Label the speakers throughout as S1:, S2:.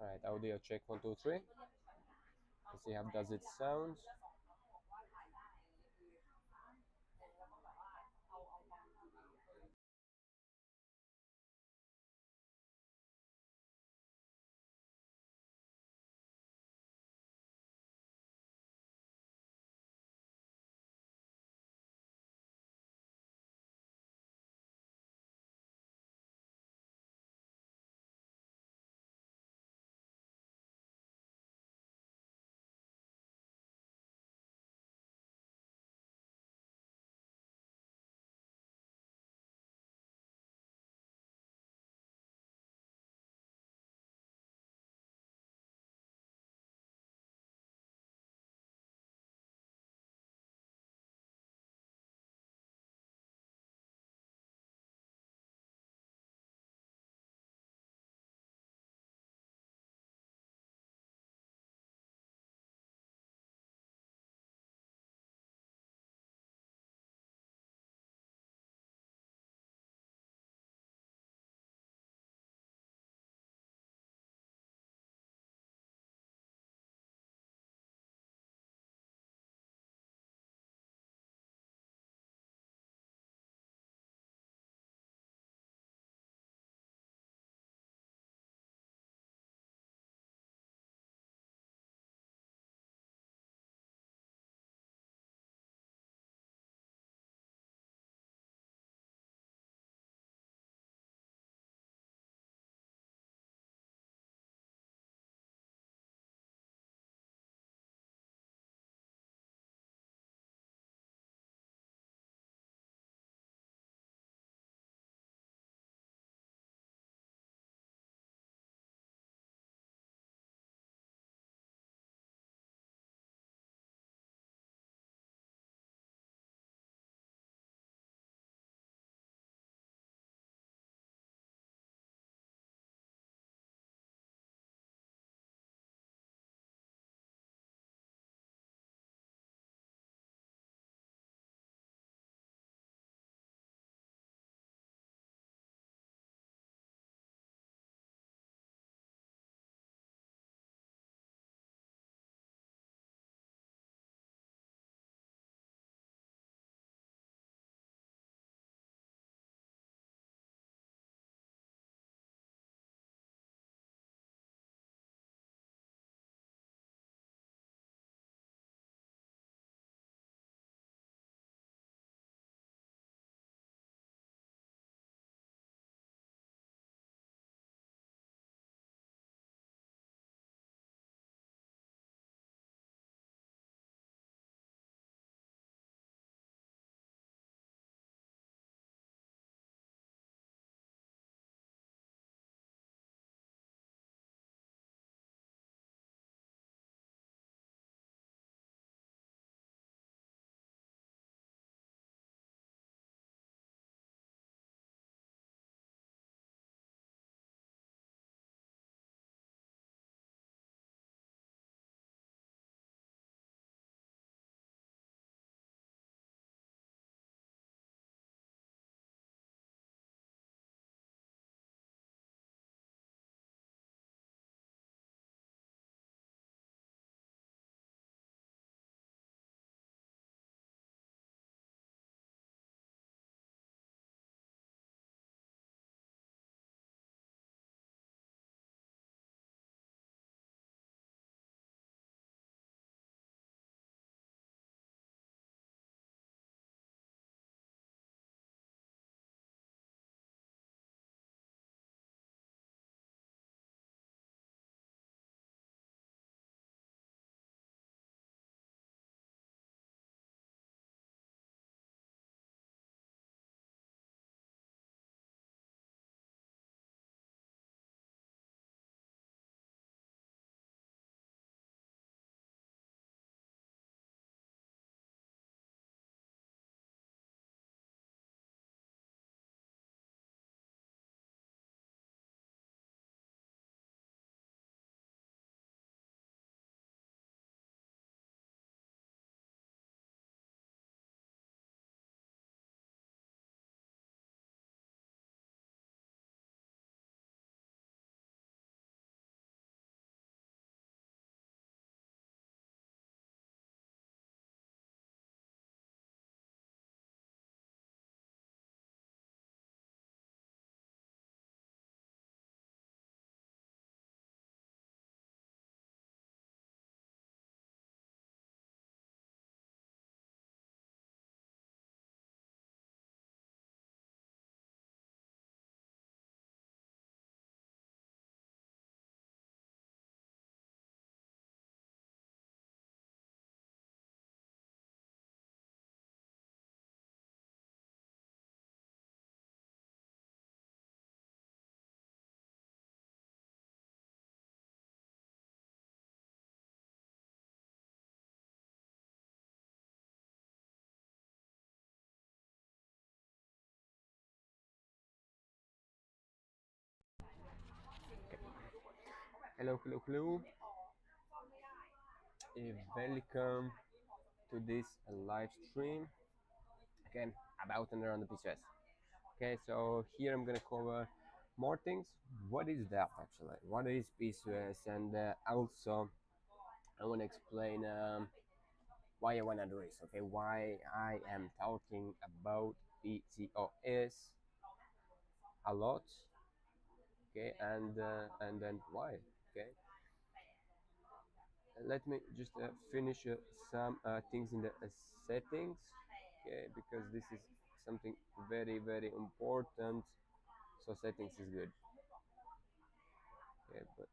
S1: Alright, audio check 1, 2, 3. Let's see how does it sound. Hello, hello, hello. Welcome to this live stream again about and around the PCOS. Okay, so here I'm gonna cover more things. What is that actually? What is PCOS? And also I want to explain why I wanna do this. Okay, why I am talking about PCOS a lot. Okay, and then why? Okay, let me just finish some things in the settings, okay, because this is something very important, so settings is good. Okay, but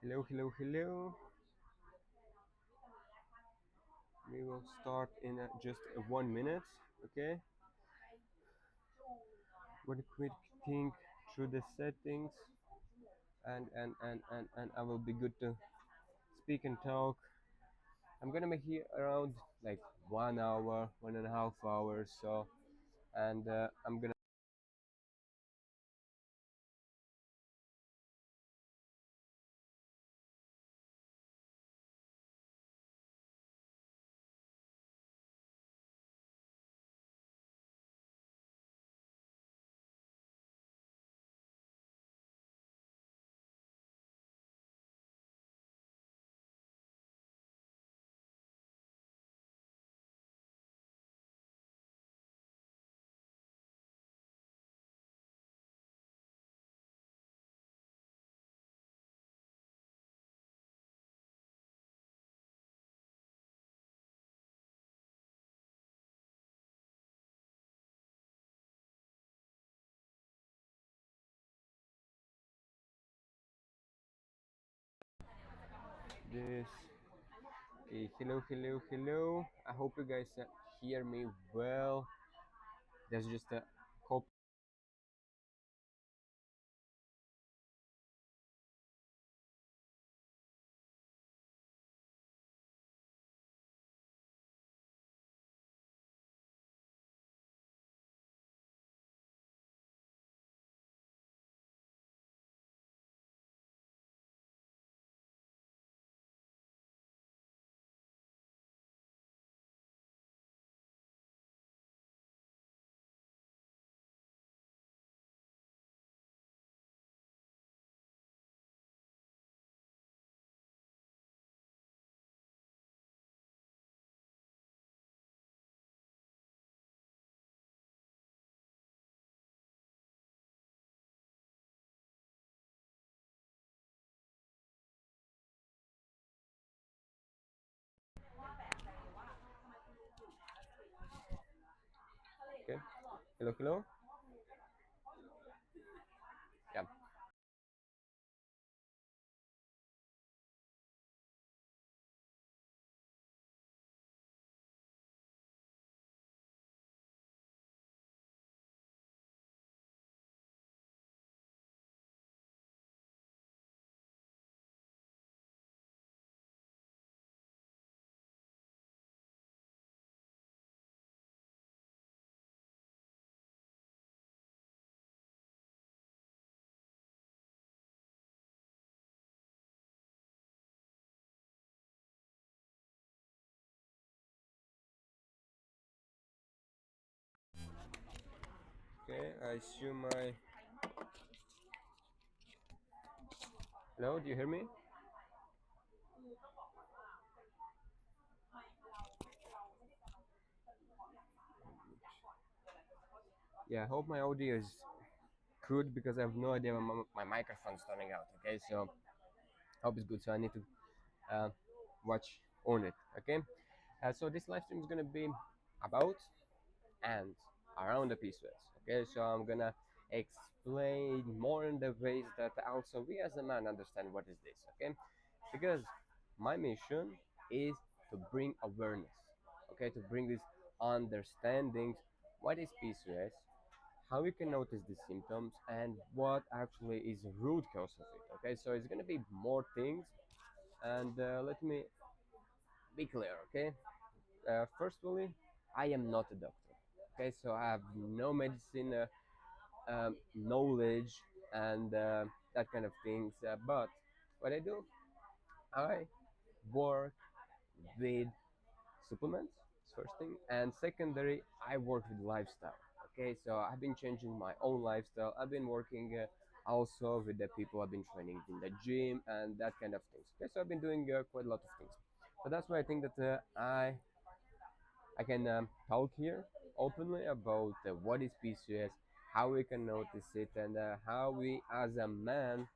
S1: hello, hello, hello. We will start in just 1 minute. Okay, one quick thing through the settings, and I will be good to speak and talk. I'm gonna make here around like 1 hour, 1.5 hours, so, and I'm gonna this. Okay, hello, hello, hello. I hope you guys hear me well. There's just a couple okay. Hello, hello. Yeah. I assume my. Hello, do you hear me? Yeah, I hope my audio is good because I have no idea when my microphone's turning out. Okay, so hope it's good. So I need to uh, watch on it. Okay, so this live stream is gonna be about and around the PCOS. Okay, so I'm gonna explain more in the ways that also we as a man understand what is this. Okay, because my mission is to bring awareness. Okay, to bring this understanding what is PCOS, how we can notice the symptoms, and what actually is the root cause of it. Okay, so it's gonna be more things, and let me be clear. Okay, firstly, I am not a doctor. Okay, so I have no medicine knowledge and that kind of things. But what I do, I work with supplements, first thing, and secondary, I work with lifestyle. Okay, so I've been changing my own lifestyle. I've been working also with the people I've been training in the gym and that kind of things. Okay, so I've been doing quite a lot of things. So that's why I think that I can talk here openly about what is PCOS, how we can notice it, and how we as a man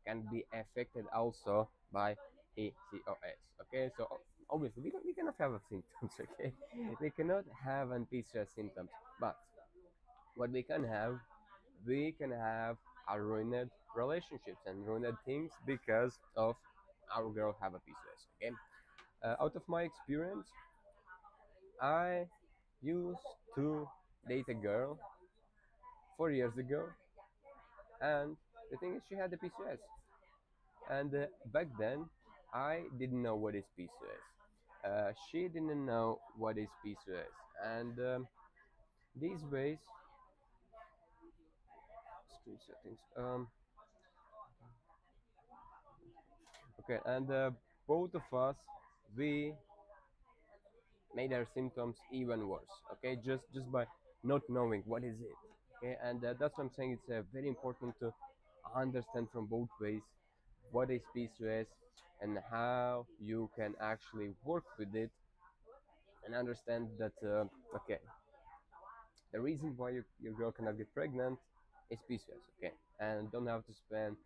S1: can be affected also by PCOS. Okay, so obviously we cannot have a symptoms. Okay, we cannot have an PCOS symptoms, but what we can have a ruined relationships and ruined things because of our girl have a PCOS. Okay, out of my experience, I used to date a girl 4 years ago, and the thing is, she had the PCOS. And back then, I didn't know what is PCOS. She didn't know what is PCOS, and these ways, screen settings. Okay, and both of us, we made our symptoms even worse. Okay, just by not knowing what is it. Okay, and that's what I'm saying. It's very important to understand from both ways what is PCOS and how you can actually work with it and understand that okay, the reason why your girl cannot get pregnant is PCOS. Okay, and don't have to spend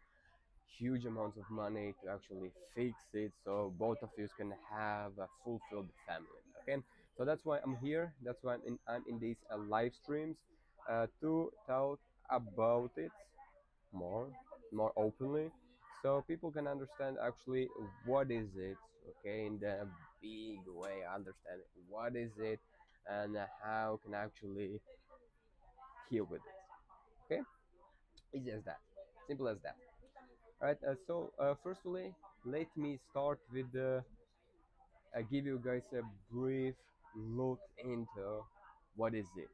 S1: huge amounts of money to actually fix it so both of you can have a fulfilled family. Okay, so that's why I'm here. That's why I'm in these live streams to talk about it more more openly so people can understand actually what is it. Okay, in the big way understand what is it and how can actually heal with it. Okay, easy as that, simple as that. All right, firstly, let me start with give you guys a brief look into what is it,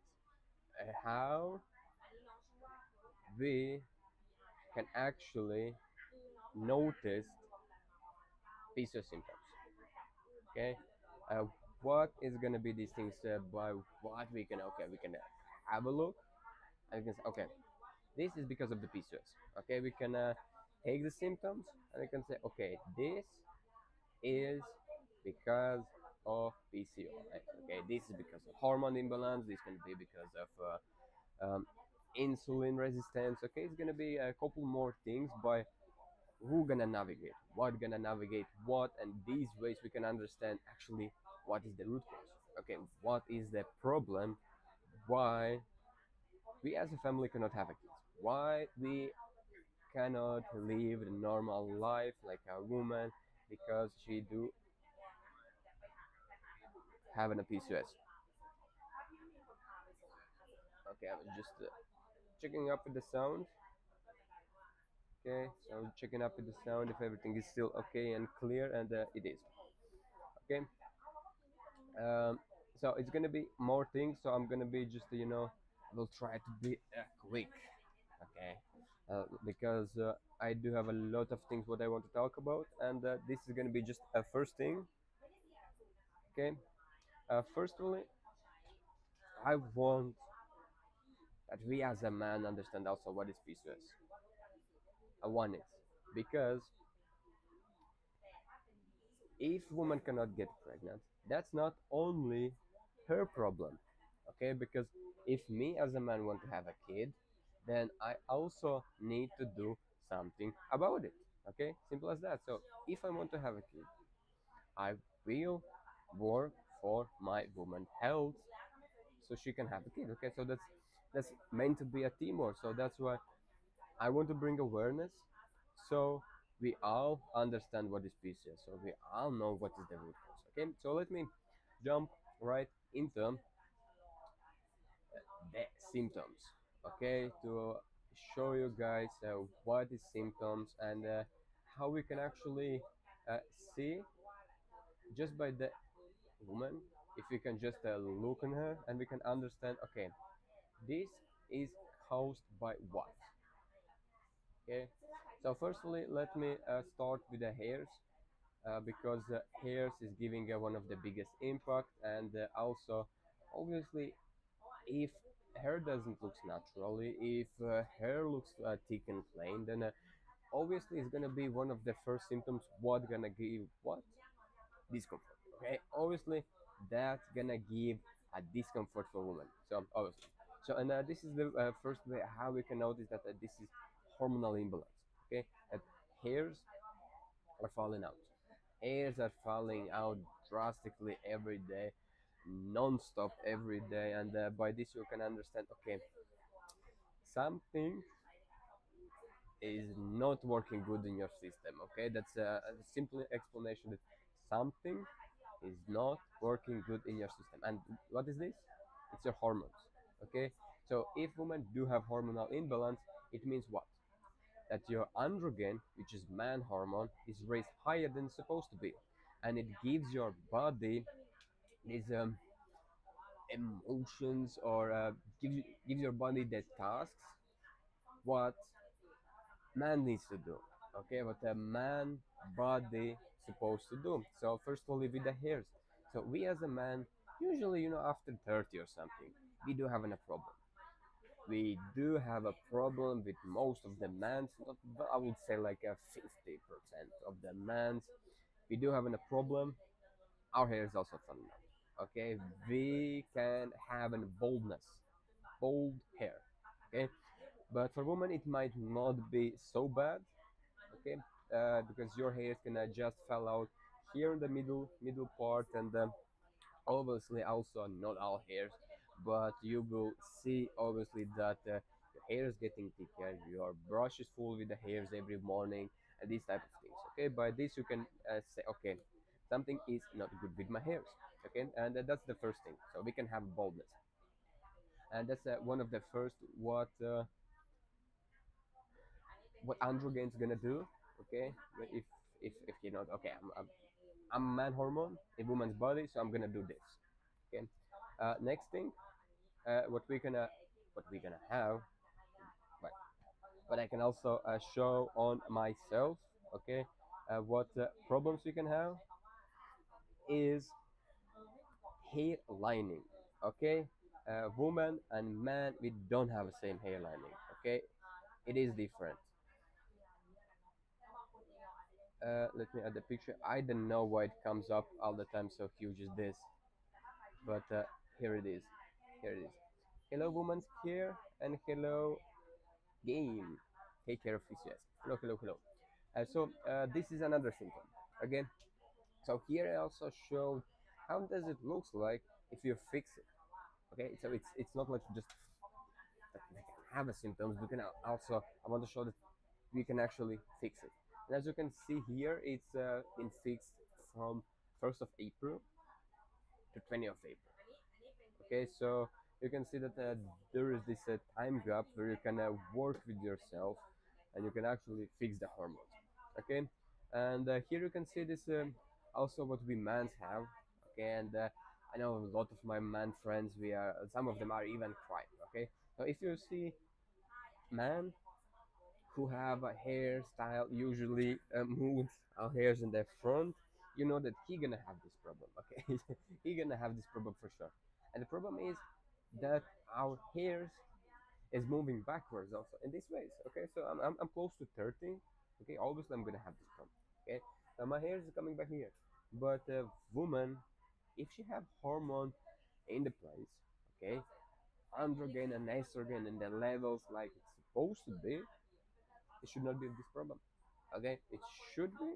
S1: how we can actually notice PCOS symptoms. Okay, uh, what is gonna be these things by what we can, okay, we can have a look and we can say, okay, this is because of the PCOS. Okay, we can take the symptoms and we can say, okay, this is because of PCOS. Okay, this is because of hormone imbalance. This can be because of insulin resistance. Okay, it's gonna be a couple more things by who gonna navigate, what gonna navigate what, and these ways we can understand actually what is the root cause. Okay, what is the problem? Why we as a family cannot have a kids? Why we cannot live a normal life like a woman because she do having a PCOS. Okay, I was just checking up with the sound. Okay, so checking up with the sound if everything is still okay and clear, and it is. Okay, so it's gonna be more things. So I'm gonna be just I will try to be quick. Okay, because I do have a lot of things what I want to talk about, and this is gonna be just a first thing. Okay, firstly, I want that we as a man understand also what is PCOS. I want it because if woman cannot get pregnant, that's not only her problem, okay? Because if me as a man want to have a kid, then I also need to do something about it, okay? Simple as that. So if I want to have a kid, I will work for my woman health so she can have a kid, okay? So that's meant to be a teamwork. So that's why I want to bring awareness so we all understand what is PCOS, so we all know what is the root cause. Okay, so let me jump right into the symptoms. Okay, to show you guys what is symptoms and how we can actually uh, see just by the woman, if we can just look on her and we can understand. Okay, this is caused by what? Okay, so firstly, let me start with the hairs because hairs is giving one of the biggest impact, and also obviously if hair doesn't look naturally, if hair looks thick and plain, then obviously it's gonna be one of the first symptoms what gonna give what discomfort. Okay, obviously that's gonna give a discomfort for women, so obviously. So and this is the first way how we can notice that this is hormonal imbalance. Okay, that hairs are falling out. Hairs are falling out drastically every day, non-stop every day, and by this you can understand. Okay, something is not working good in your system. Okay, that's a simple explanation that something is not working good in your system. And what is this? It's your hormones. Okay, so if women do have hormonal imbalance, it means what? That your androgen, which is man hormone, is raised higher than it's supposed to be, and it gives your body these emotions or gives your body the tasks what man needs to do. Okay, what a man body supposed to do. So first of all, with the hairs. So we as a man, usually after 30 or something, we do having a problem. We do have a problem with most of the mans, not, but I would say like a 50% of the mans. We do having a problem. Our hair is also falling out. Okay, we can have a boldness, bold hair. Okay, but for women it might not be so bad. Okay, because your hairs can just fall out here in the middle part, and obviously also not all hairs, but you will see obviously that your hair is getting thicker, your brush is full with the hairs every morning, and these type of things. Okay, by this you can say, okay, something is not good with my hairs. Okay, and that's the first thing, so we can have baldness, and that's one of the first what androgen's gonna do. Okay, if you know, okay, I'm man hormone in woman's body, so I'm gonna do this. Okay, next thing, what we gonna have, but I can also show on myself. Okay, what problems we can have is hair lining. Okay, woman and man, we don't have the same hair lining. Okay, it is different. Let me add the picture. I don't know why it comes up all the time so huge as this, but here it is. Here it is. Hello, woman's care, and hello, game. Take care of PCOS. Hello, hello, hello. So this is another symptom. Again, so here I also showed how does it looks like if you fix it. Okay, so it's not like just that we can have a symptoms. We can also, I want to show that we can actually fix it. And as you can see here, it's been fixed from 1st of April to 20th of April. Okay, so you can see that there is this time gap where you can work with yourself and you can actually fix the hormones. Okay, and here you can see this also what we mans have. Okay, and I know a lot of my man friends, we are, some of them are even crying. Okay, so if you see man who have a hairstyle usually moves our hairs in the front, you know that he gonna have this problem. Okay, he gonna have this problem for sure. And the problem is that our hairs is moving backwards also in these ways. Okay, so I'm close to 30. Okay, obviously I'm gonna have this problem. Okay, now my hair is coming back here, but a woman, if she have hormone in the place, okay, androgen and estrogen in the levels like it's supposed to be, it should not be this problem. Okay, it should be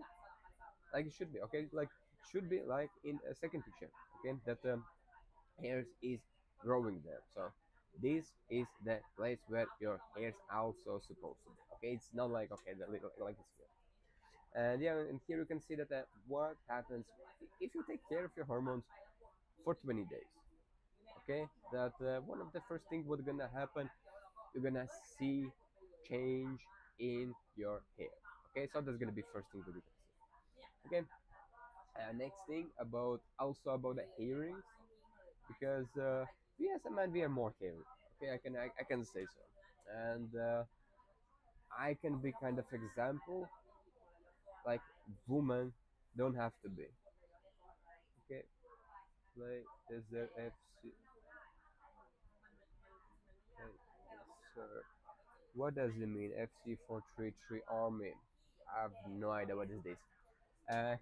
S1: like it should be. Okay, like should be like in a second picture. Okay, that hairs is growing there. So this is the place where your hairs also supposed to be. Okay, it's not like okay the little like it's here. And yeah, and here you can see that what happens if you take care of your hormones for 20 days. Okay, that one of the first things what's gonna happen, you're gonna see change in your hair. Okay, so that's gonna be first thing that you're gonna see. Okay, next thing about also about the hearings, because we as a man we are more hairy. Okay, I can say so, and I can be kind of example like women don't have to be. Okay, like is there FC? Okay, yes, sir. What does it mean? FC433 Army. I have no idea what is this.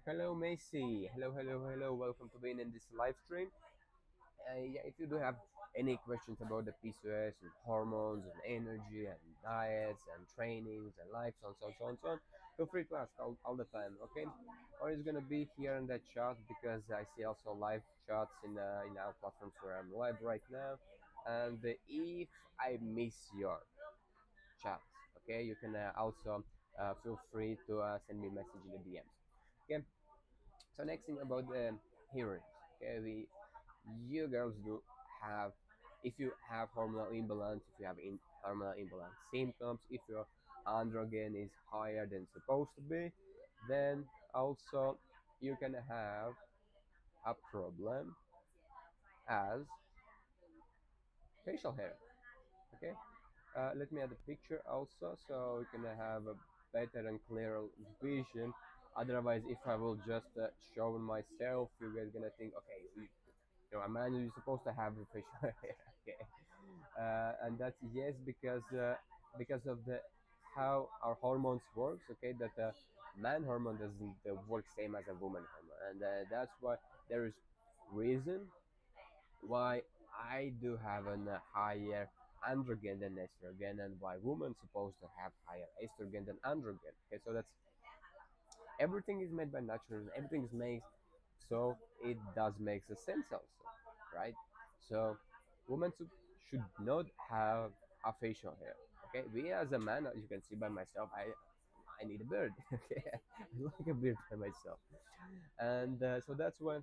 S1: Hello Macy. Hello, hello, hello. Welcome to being in this live stream. Yeah, if you do have any questions about the PCOS and hormones and energy and diets and trainings and life, so on, so on, so on, so on, feel free to ask all the time, okay? Or it's gonna be here in the chat because I see also live chats in our platforms where I'm live right now. And if I miss your chats, okay, you can also feel free to send me a message in the DMs. Okay. So next thing about the hearings. Okay, you girls do have, if you have hormonal imbalance, if you have hormonal imbalance symptoms, if your androgen is higher than supposed to be, then also you can have a problem as facial hair. Okay, let me add a picture also so we can have a better and clearer vision. Otherwise, if I will just show myself, you guys gonna think, okay, a man is supposed to have a facial hair. Okay, and that's yes because of the how our hormones works. Okay, that the man hormone doesn't work same as a woman hormone, and that's why there is reason why I do have a higher androgen than estrogen, and why women supposed to have higher estrogen than androgen. Okay, so that's everything is made by nature, and everything is made so it does make a sense also, right? So women should not have a facial hair. Okay, we as a man, as you can see by myself, I need a beard. Okay, I like a beard by myself, and so that's why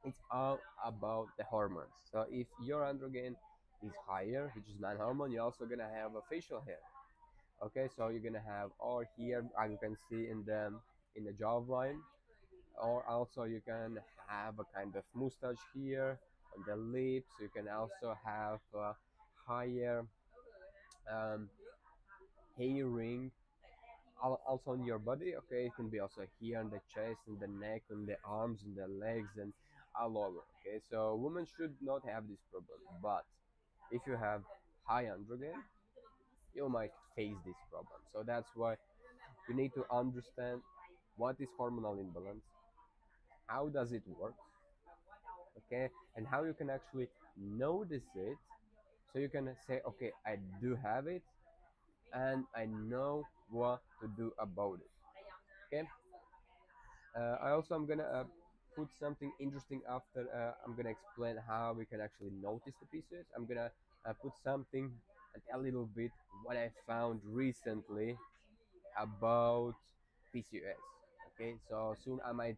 S1: it's all about the hormones. So if your androgen is higher, which is man hormone, you're also gonna have a facial hair. Okay, so you're gonna have, or here as you can see in the jawline, or also you can have a kind of mustache here on the lips. You can also have higher um, hair ring also on your body. Okay, it can be also here on the chest, and the neck, and the arms, and the legs, and all over. Okay, so women should not have this problem, but if you have high androgen, you might face this problem. So that's why you need to understand what is hormonal imbalance, how does it work, okay, and how you can actually notice it, so you can say, okay, I do have it, and I know what to do about it. Okay, I also am gonna put something interesting after I'm gonna explain how we can actually notice the pieces. I'm gonna put something and a little bit what I found recently about PCOS. Okay, so soon I might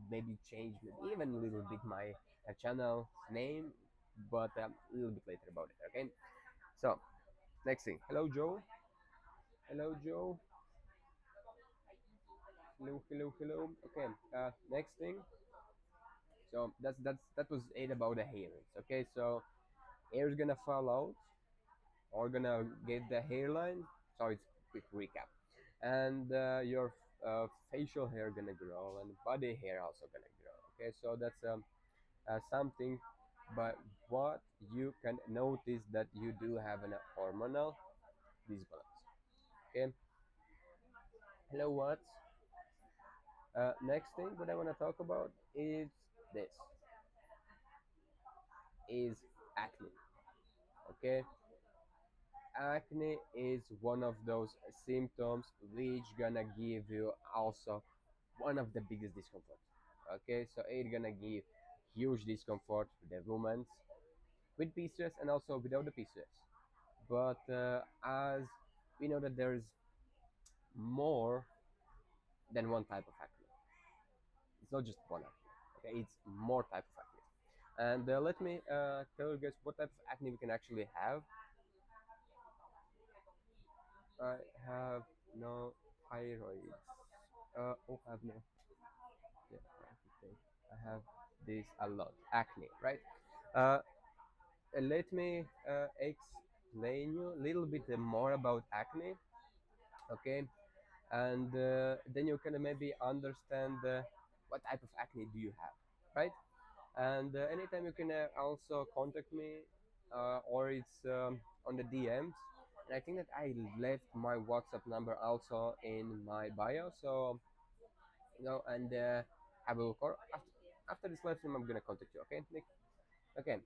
S1: maybe change maybe even a little bit my channel name, but a little bit later about it. Okay, so next thing. Hello, Joe. Hello, Joe. Hello, hello, hello. Okay. Next thing. So that was it about the hairings. Okay, so hair is gonna fall out, or gonna get the hairline. So it's quick recap, and your facial hair gonna grow, and body hair also gonna grow. Okay, so that's something but what you can notice that you do have an hormonal disbalance. Okay, hello, what? Next thing what I want to talk about is this is acne. Okay, acne is one of those symptoms which gonna give you also one of the biggest discomfort. Okay, so it's gonna give huge discomfort to the women with PCOS and also without the PCOS. But as we know that there's more than one type of acne. It's not just one acne. Okay, it's more type of acne. And let me tell you guys what type of acne we can actually have. I have no thyroid. Oh, I have no. Yeah, okay. I have this a lot. Acne, right? Uh, Let me explain you a little bit more about acne. Okay, and then you can maybe understand what type of acne do you have, right? And anytime you can also contact me, or it's on the DMs. And I think that I left my WhatsApp number also in my bio, so and have a look. Or after this live stream, I'm gonna contact you. Okay, Nick. Okay,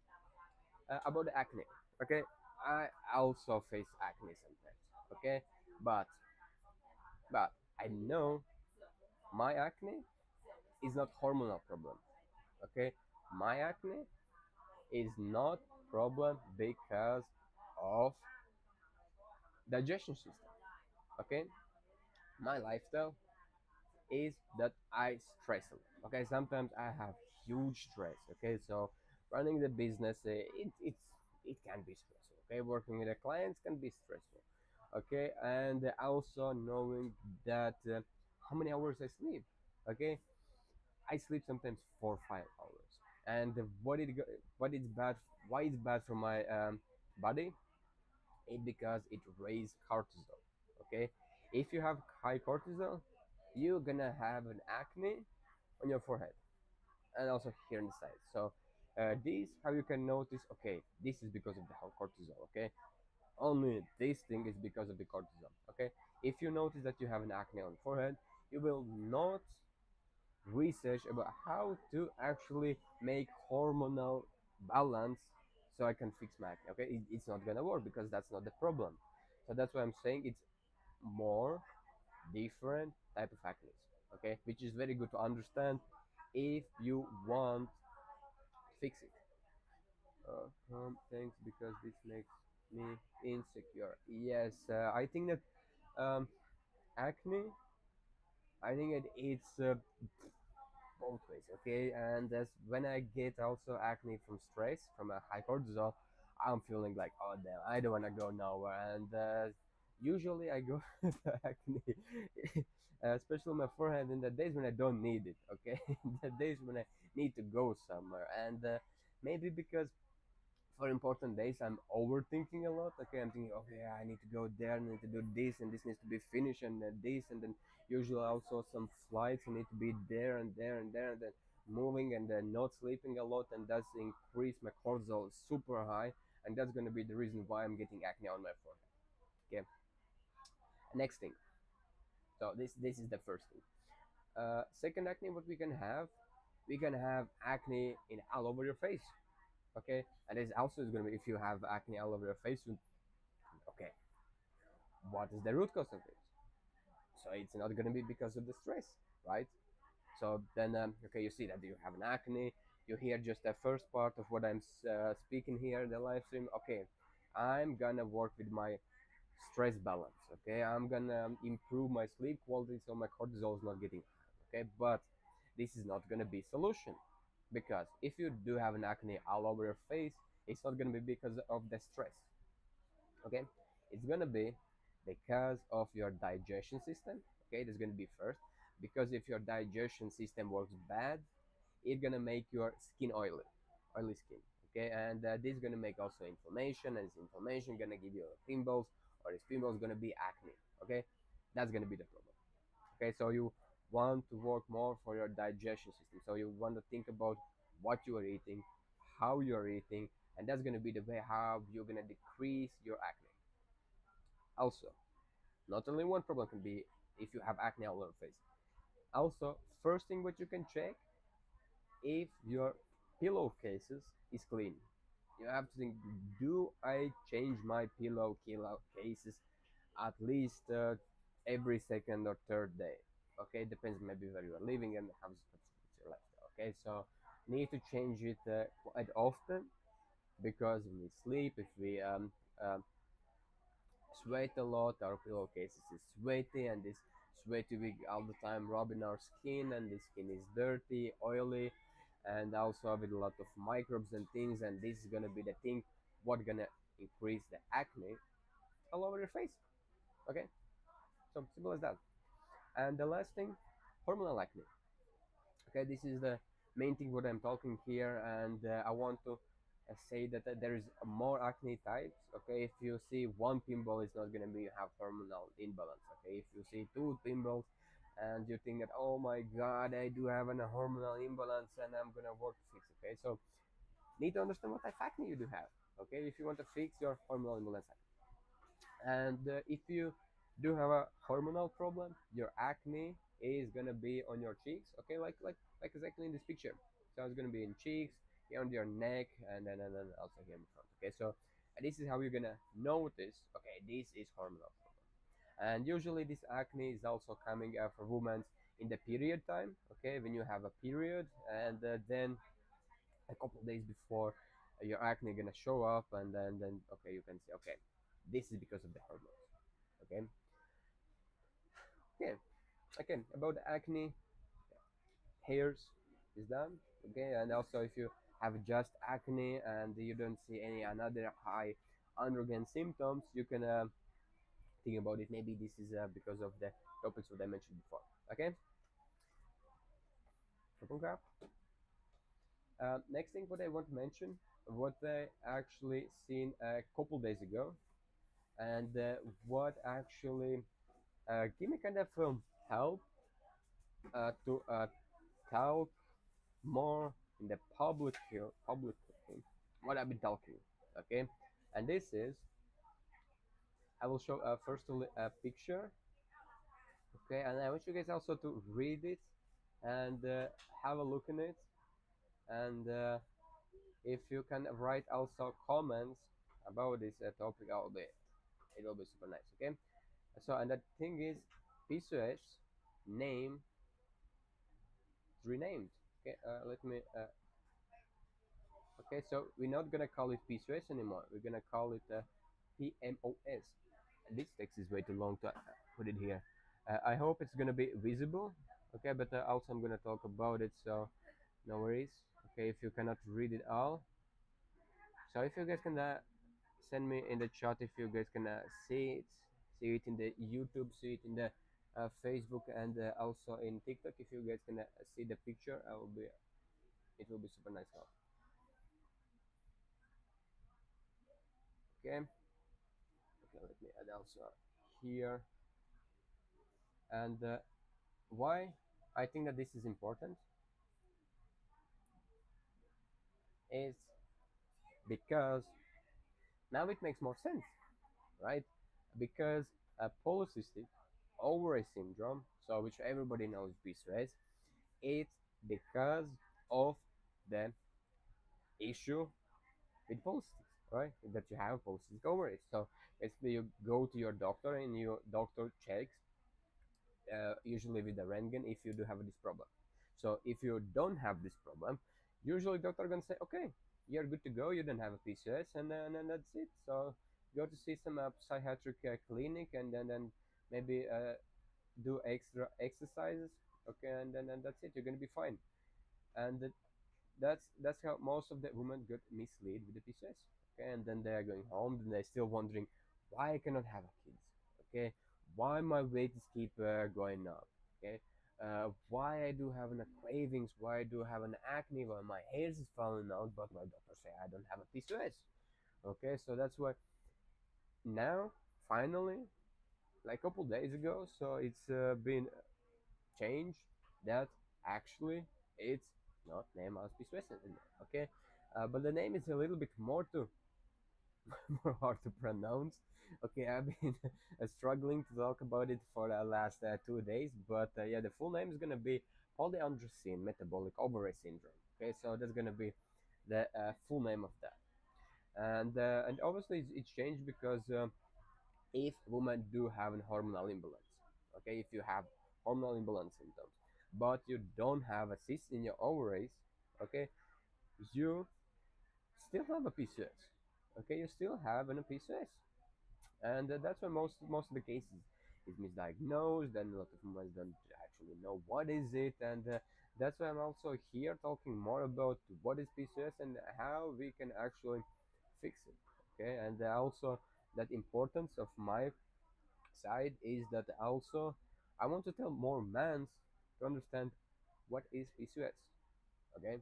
S1: about the acne. Okay, I also face acne sometimes. Okay, but but I know my acne is not hormonal problem. Okay, my acne is not problem because of digestion system. Okay, my lifestyle is that I stress a lot. Okay, sometimes I have huge stress. Okay, so running the business, it can be stressful. Okay, working with the clients can be stressful. Okay, and also knowing that how many hours I sleep. Okay, I sleep sometimes 4 5 hours, and what is bad, why it's bad for my body, it because it raises cortisol. Okay, if you have high cortisol, you're gonna have an acne on your forehead and also here on the side. So this how you can notice. Okay, this is because of the high cortisol. Okay, only this thing is because of the cortisol. Okay, if you notice that you have an acne on forehead, you will not research about how to actually make hormonal balance so I can fix my acne. Okay, it's not gonna work because that's not the problem. So that's why I'm saying it's more different type of acne. Okay, which is very good to understand if you want to fix it. Thanks because this makes me insecure. Yes, I think that um, acne. I think it's both ways. Okay, and that's when I get also acne from stress, from a high cortisol. I'm feeling like, oh damn, I don't want to go nowhere, and usually I go to acne, especially on my forehead in the days when I don't need it. Okay, the days when I need to go somewhere, and maybe because for important days I'm overthinking a lot. Okay, I'm thinking, okay, I need to go there, I need to do this, and this needs to be finished, and this, and then usually also some flights I need to be there and there and there, and then moving and then not sleeping a lot, and that's increase my cortisol super high, and that's gonna be the reason why I'm getting acne on my forehead. Okay, next thing. So this is the first thing. Second acne, what we can have acne in all over your face. Okay, and it's also is gonna be if you have acne all over your face. Okay, what is the root cause of it? So it's not going to be because of the stress, right? So then, okay, you see that you have an acne. You hear just the first part of what I'm speaking here in the live stream. Okay, I'm gonna work with my stress balance. Okay, I'm gonna improve my sleep quality so my cortisol is not getting high. Okay, but this is not gonna be solution because if you do have an acne all over your face, it's not gonna be because of the stress. Okay, it's gonna be because of your digestion system. Okay, that's gonna be first, because if your digestion system works bad, it's gonna make your skin oily skin. Okay, and this is gonna make also inflammation, and this inflammation gonna give you pimples, or this pimples gonna be acne. Okay, that's gonna be the problem. Okay, so you want to work more for your digestion system, so you want to think about what you are eating, how you're eating, and that's gonna be the way how you're gonna decrease your acne. Also, not only one problem can be if you have acne all over your face. Also, first thing what you can check if your pillowcases is clean. You have to think, do I change my cases at least every second or third day? Okay, depends maybe where you are living and how what's your lifestyle. Okay, so need to change it quite often because when we sleep, if we sweat a lot, our pillowcases is sweaty, and this sweaty we all the time rubbing our skin, and the skin is dirty, oily, and also with a lot of microbes and things, and this is gonna be the thing what gonna increase the acne all over your face. Okay, so simple as that. And the last thing, hormonal acne. Okay, this is the main thing what I'm talking here, and I want to say that there is more acne types. Okay, if you see one pimple, it's not gonna be have hormonal imbalance. Okay, if you see two pimples and you think that, oh my god, I do have a hormonal imbalance and I'm gonna work to fix it. Okay, so need to understand what type of acne you do have. Okay, if you want to fix your hormonal imbalance, and if you do have a hormonal problem, your acne is gonna be on your cheeks. Okay, like exactly in this picture. So it's gonna be in cheeks, here on your neck, and then also here in front. Okay, so this is how you're gonna notice. Okay, this is hormonal problem. And usually this acne is also coming for women in the period time. Okay, when you have a period, and then a couple of days before your acne gonna show up, and then okay, you can say, okay, this is because of the hormones. Okay, yeah, again about acne, hairs is done. Okay, and also if you have just acne and you don't see any another high androgen symptoms, you can think about it. Maybe this is because of the topics that I mentioned before. Okay, next thing what I want to mention, what I actually seen a couple days ago, and what actually give me kind of help to talk more in the public what I've been talking. Okay, and this is I will show first a picture. Okay, and I want you guys also to read it and have a look in it, and if you can write also comments about this topic, it will be super nice. Okay, so and the thing is, PCOS name is renamed. Okay, let me okay, so we're not gonna call it PCOS anymore. We're gonna call it PMOS. This text is way too long to put it here. I hope it's gonna be visible. Okay, but also I'm gonna talk about it, so no worries. Okay, if you cannot read it all, so if you guys can send me in the chat if you guys can see it in the YouTube, see it in the Facebook, and also in TikTok. If you guys can see the picture, it will be super nice help. Okay. Okay, let me add also here. And why I think that this is important is because now it makes more sense, right? Because a polycystic ovary syndrome, so which everybody knows PCOS, it's because of the issue with polycystics, right? That you have polycystic ovaries. So basically, you go to your doctor and your doctor checks usually with the Röntgen if you do have this problem. So if you don't have this problem, usually doctor gonna say, okay, you're good to go. You don't have a PCOS, and then that's it. So go to see some psychiatric clinic, and then maybe do extra exercises. Okay, and then that's it. You're gonna be fine. And that's how most of the women get misled with the PCOS. Okay, and then they are going home, and they're still wondering why I cannot have a kids. Okay, why my weight is keep going up. Okay, why I do have an cravings, why I do have an acne, why my hairs is falling out, but my doctor say I don't have a PCOS. Okay, so that's why now finally, like a couple days ago, so it's been changed that actually it's not named as PCOS anymore. Okay, but the name is a little bit more to more hard to pronounce. Okay, I've been struggling to talk about it for the last 2 days, but yeah, the full name is gonna be polyandrogen metabolic ovary syndrome. Okay, so that's gonna be the full name of that, and obviously it's changed because if women do have an hormonal imbalance, okay, if you have hormonal imbalance symptoms, but you don't have a cyst in your ovaries, okay, you still have a PCOS. Okay, you still have an PCOS, and that's why most of the cases is misdiagnosed, and a lot of women don't actually know what is it, and that's why I'm also here talking more about what is PCOS and how we can actually fix it. Okay, and also that importance of my side is that also I want to tell more men to understand what is PCOS. Okay,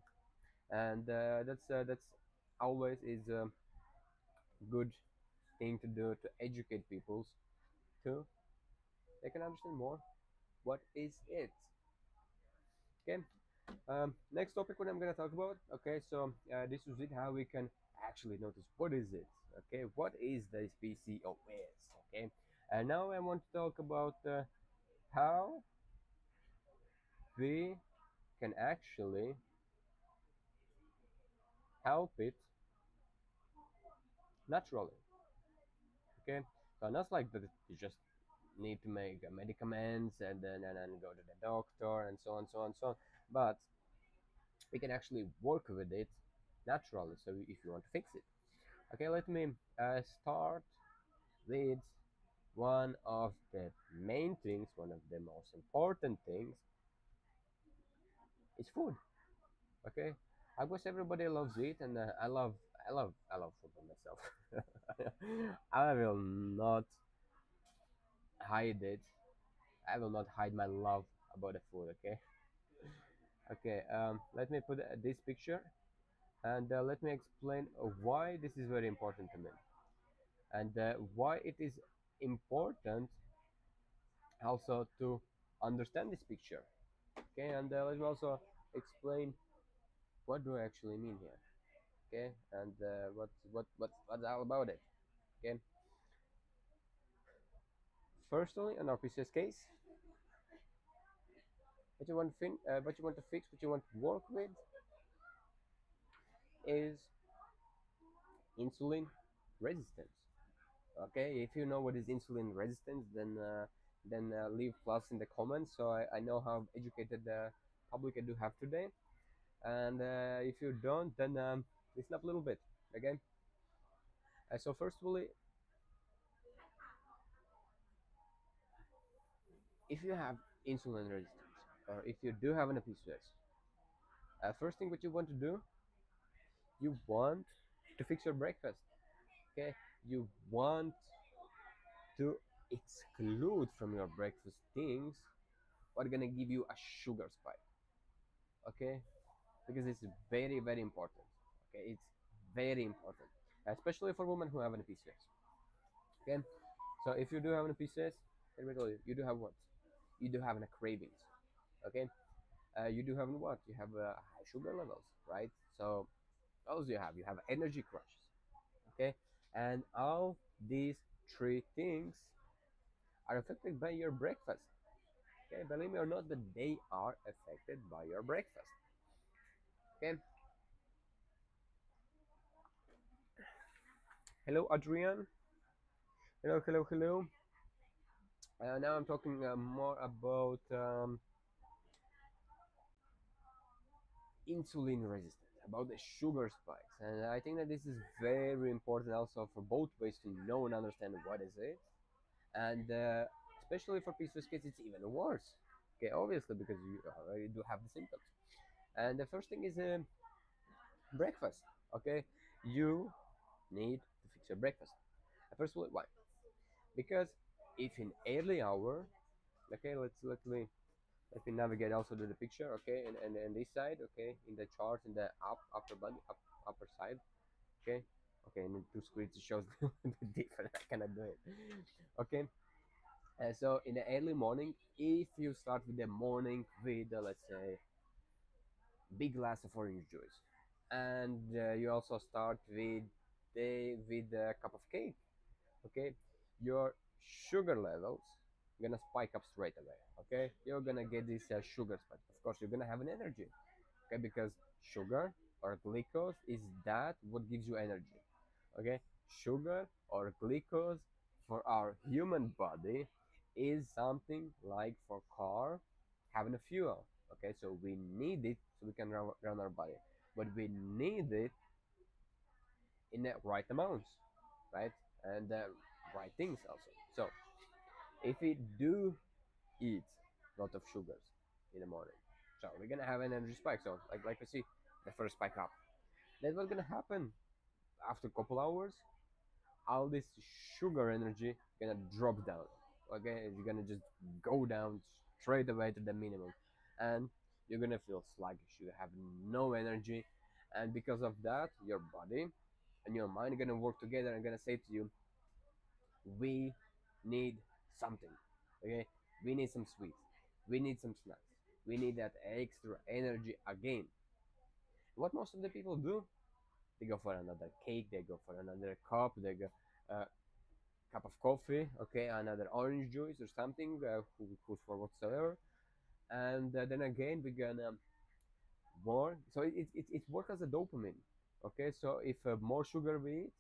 S1: and that's always is a good thing to do to educate people too. They can understand more what is it. Okay. Next topic what I'm gonna talk about. Okay, so this is it how we can actually notice what is it. Okay, what is this PCOS? Okay, and now I want to talk about how we can actually help it naturally. Okay, so not like that you just need to make medicaments and go to the doctor and so on, so on, so on, but we can actually work with it naturally. So if you want to fix it, okay, let me start with one of the main things, one of the most important things is food. Okay, I guess everybody loves it, and I love food by myself. I will not hide it. I will not hide my love about the food. Okay, okay. Let me put this picture, and let me explain why this is very important to me, and why it is important also to understand this picture. Okay, and let me also explain what do I actually mean here. Okay, and what's all about it. Okay, firstly, in our PCS case, what you want to fix, what you want to work with is insulin resistance. Okay, if you know what is insulin resistance, then leave plus in the comments so I know how educated the public I do have today. And if you don't, then listen up a little bit. Okay. So firstly, if you have insulin resistance, or if you do have an PCOS, first thing what you want to do, you want to fix your breakfast. Okay, you want to exclude from your breakfast things what are gonna give you a sugar spike. Okay, because it's very important. Okay, it's very important, especially for women who have an PCOS. Okay, so if you do have an PCOS, let me tell you, you do have what? You do have a cravings. Okay, you do have what? You have high sugar levels, right? So those you have energy crashes. Okay, and all these three things are affected by your breakfast. Okay, believe me or not, but they are affected by your breakfast. Okay, hello Adrian. Hello. Now I'm talking more about insulin resistance, about the sugar spikes, and I think that this is very important also for both ways to know and understand what is it, and especially for PCOS kids, it's even worse. Okay, obviously because you already do have the symptoms, and the first thing is breakfast. Okay, you need to fix your breakfast. First of all, why? Because if in early hour, okay, let me navigate also to the picture, okay, and this side, okay, in the chart in the upper body upper side, okay, okay, and in two screens it shows a little bit different. I cannot do it. Okay, so in the early morning, if you start with the morning with let's say big glass of orange juice, and you also start with a cup of cake. Okay, your sugar levels gonna spike up straight away. Okay, you're gonna get this sugar spike. Of course, you're gonna have an energy. Okay, because sugar or glucose is that what gives you energy. Okay, sugar or glucose for our human body is something like for car having a fuel. Okay, so we need it so we can run our body, but we need it in the right amounts, right? And the right things also. So if we do eat a lot of sugars in the morning, so we're gonna have an energy spike. So like we see the first spike up. Then what's gonna happen after a couple hours? All this sugar energy gonna drop down. Okay, it's gonna just go down straight away to the minimum, and you're gonna feel sluggish. You have no energy, and because of that, your body and your mind are gonna work together and gonna say to you, we need something. Okay, we need some sweets, we need some snacks, we need that extra energy again. What most of the people do, they go for another cake, they go for another cup, they go cup of coffee, okay, another orange juice or something, who's for whatsoever, and then again we're gonna more. So it works as a dopamine. Okay, so if more sugar we eat,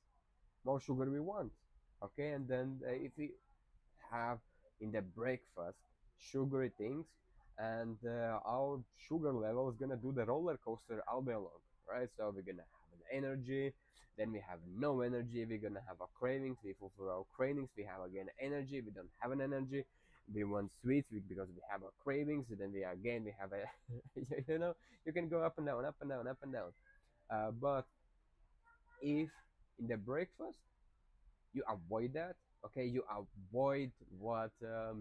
S1: more sugar we want. Okay, and then if we have in the breakfast sugary things, and our sugar level is gonna do the roller coaster all day long, right? So we're gonna have an energy, then we have no energy, we're gonna have our cravings, we fulfill our cravings, we have again energy, we don't have an energy, we want sweets because we have our cravings, and then we have a you know, you can go up and down, up and down, up and down. But if in the breakfast you avoid that, okay, you avoid what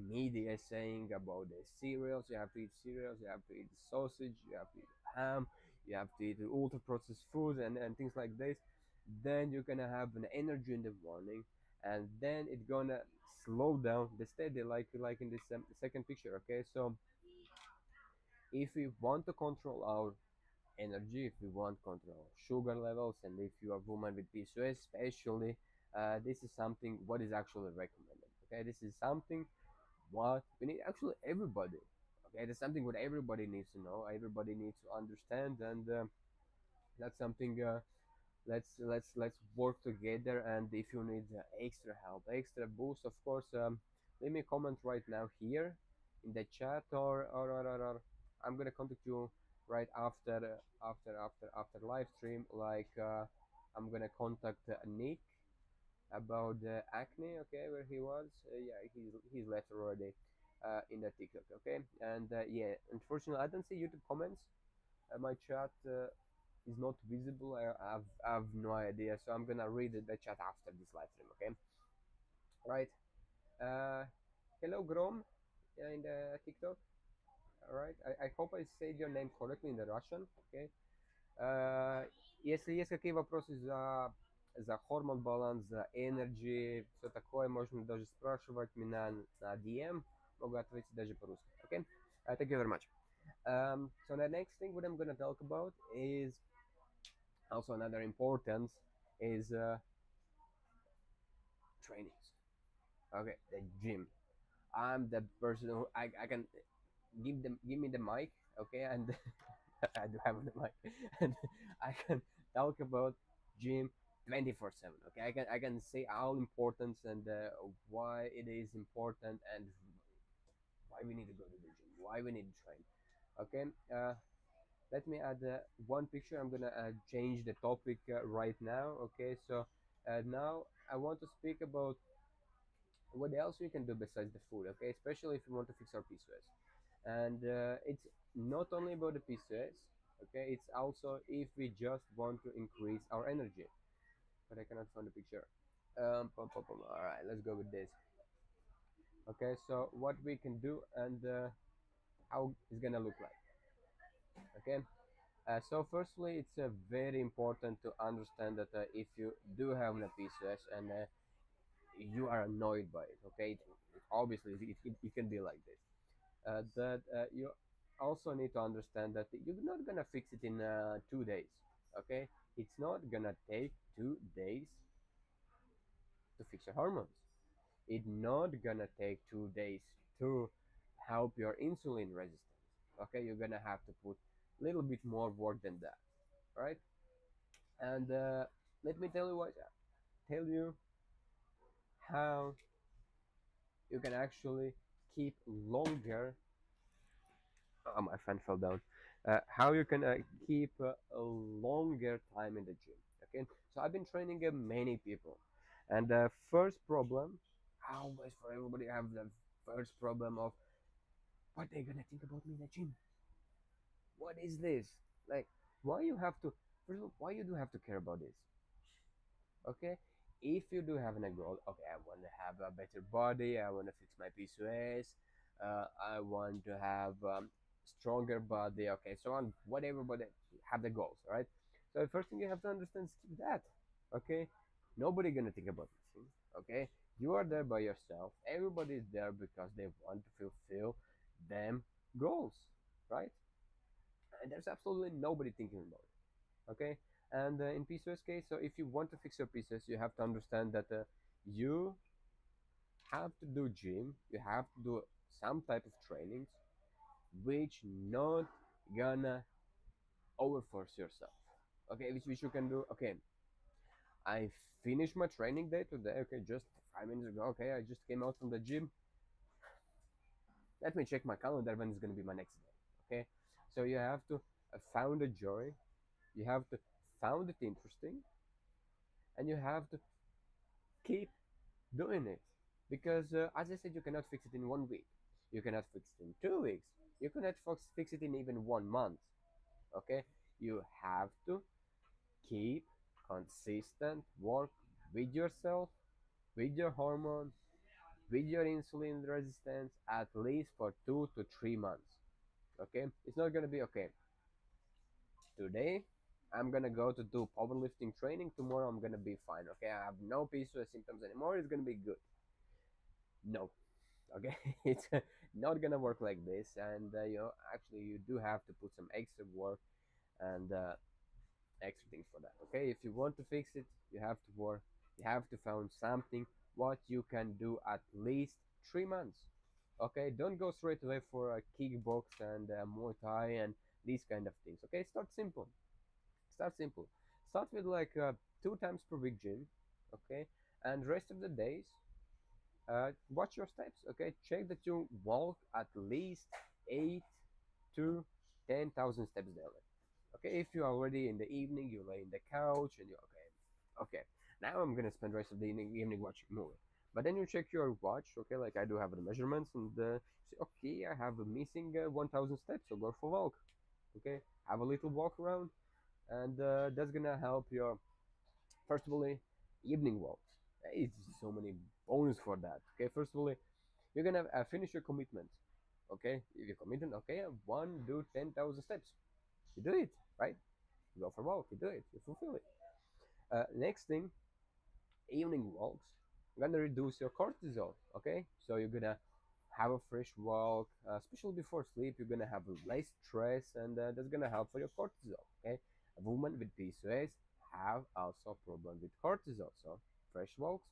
S1: media is saying about the cereals. You have to eat cereals, you have to eat sausage, you have to eat ham, you have to eat ultra processed food and things like this. Then you're gonna have an energy in the morning, and then it's gonna slow down the steady, like in this second picture. Okay, so if we want to control our energy, if we want control sugar levels, and if you are a woman with PCOS, especially, this is something what is actually recommended. Okay, this is something what we need actually everybody. Okay, that's something what everybody needs to know. Everybody needs to understand, and that's something. Let's work together. And if you need extra help, extra boost, of course, leave me a comment right now here in the chat, or I'm gonna contact you right after after live stream. Like I'm gonna contact Nick about the acne. Okay, where he was. Yeah, he's left already in the TikTok. Okay, and yeah, unfortunately I don't see YouTube comments. My chat is not visible. I have no idea, so I'm gonna read the chat after this live stream. Okay, right. Uh, Hello, Grom, in the TikTok. All right. I hope I said your name correctly in the Russian. Okay. Если есть какие вопросы за гормон баланс, за energy, все такое, можно даже спрашивать меня на DM. Могу ответить даже по-русски. Okay. Thank you very much. So the next thing what I'm gonna talk about is also another importance is trainings. Okay, the gym. I'm the person who I can give me the mic, okay, and I do have the mic, and I can talk about gym 24/7. Okay, I can say all importance and why it is important and why we need to go to the gym, why we need to train. Okay, let me add one picture. I'm gonna change the topic right now. Okay, so now I want to speak about what else we can do besides the food. Okay, especially if we want to fix our PCOS, and it's not only about the PCOS. Okay, it's also if we just want to increase our energy. But I cannot find the picture. All right, let's go with this. Okay, so what we can do and how it's gonna look like. Okay. So firstly, it's very important to understand that if you do have an PCOS and you are annoyed by it, okay, obviously it can be like this. That you also need to understand that you're not gonna fix it in 2 days. Okay, it's not gonna take 2 days to fix your hormones. It's not gonna take 2 days to help your insulin resistance. Okay, you're gonna have to put a little bit more work than that, right? And let me tell you how you can actually keep longer. Oh, my fan fell down. How you can keep a longer time in the gym. Okay, so I've been training many people, and the first problem, always for everybody, I have the first problem of what they gonna think about me in the gym. What is this? Like, why you have to? First of all, why you do have to care about this? Okay, if you do have a goal, okay, I want to have a better body, I want to fix my PCOS, I want to have stronger body, okay, so on, whatever, but have the goals, all right? So the first thing you have to understand is keep that, okay? Nobody gonna think about this thing, okay? You are there by yourself. Everybody is there because they want to fulfill them goals, right? And there's absolutely nobody thinking about it, okay? And in PCOS case, so if you want to fix your PCOS, you have to understand that you have to do gym, you have to do some type of trainings, which not gonna overforce yourself. Okay, which you can do. Okay, I finished my training day today. Okay, just 5 minutes ago. Okay, I just came out from the gym. Let me check my calendar when it's gonna be my next day. Okay, so you have to found a joy. You have to found it interesting, and you have to keep doing it because as I said, you cannot fix it in 1 week, you cannot fix it in 2 weeks, you cannot fix it in even 1 month. Okay, you have to keep consistent work with yourself, with your hormones, with your insulin resistance at least for 2 to 3 months. Okay, it's not going to be okay, today I'm gonna go to do powerlifting training, tomorrow I'm gonna be fine, okay, I have no PCOS symptoms anymore, it's gonna be good. No, okay, it's not gonna work like this, and actually you do have to put some extra work and extra things for that. Okay, if you want to fix it, you have to work, you have to find something what you can do at least 3 months. Okay, don't go straight away for a kickbox and muay thai and these kind of things. Okay, start simple, start simple, start with like 2 times per week gym. Okay, and rest of the days watch your steps. Okay, check that you walk at least 8 to 10,000 steps daily. Okay, if you're already in the evening, you lay in the couch and you're okay. Okay, now I'm gonna spend the rest of the evening watching a movie. But then you check your watch. Okay, like I do have the measurements and say, okay, I have a missing 1,000 steps, so go for a walk. Okay, have a little walk around, and that's gonna help your first of all evening walks. It's so many bonus for that. Okay, first of all, you're gonna finish your commitment. Okay, if you're committed, okay, one do 10,000 steps. You do it, right? You go for a walk. You do it. You fulfill it. Next thing, evening walks. You're gonna reduce your cortisol. Okay, so you're gonna have a fresh walk, especially before sleep. You're gonna have less stress, and that's gonna help for your cortisol. Okay, a woman with PCOS have also a problem with cortisol. So fresh walks,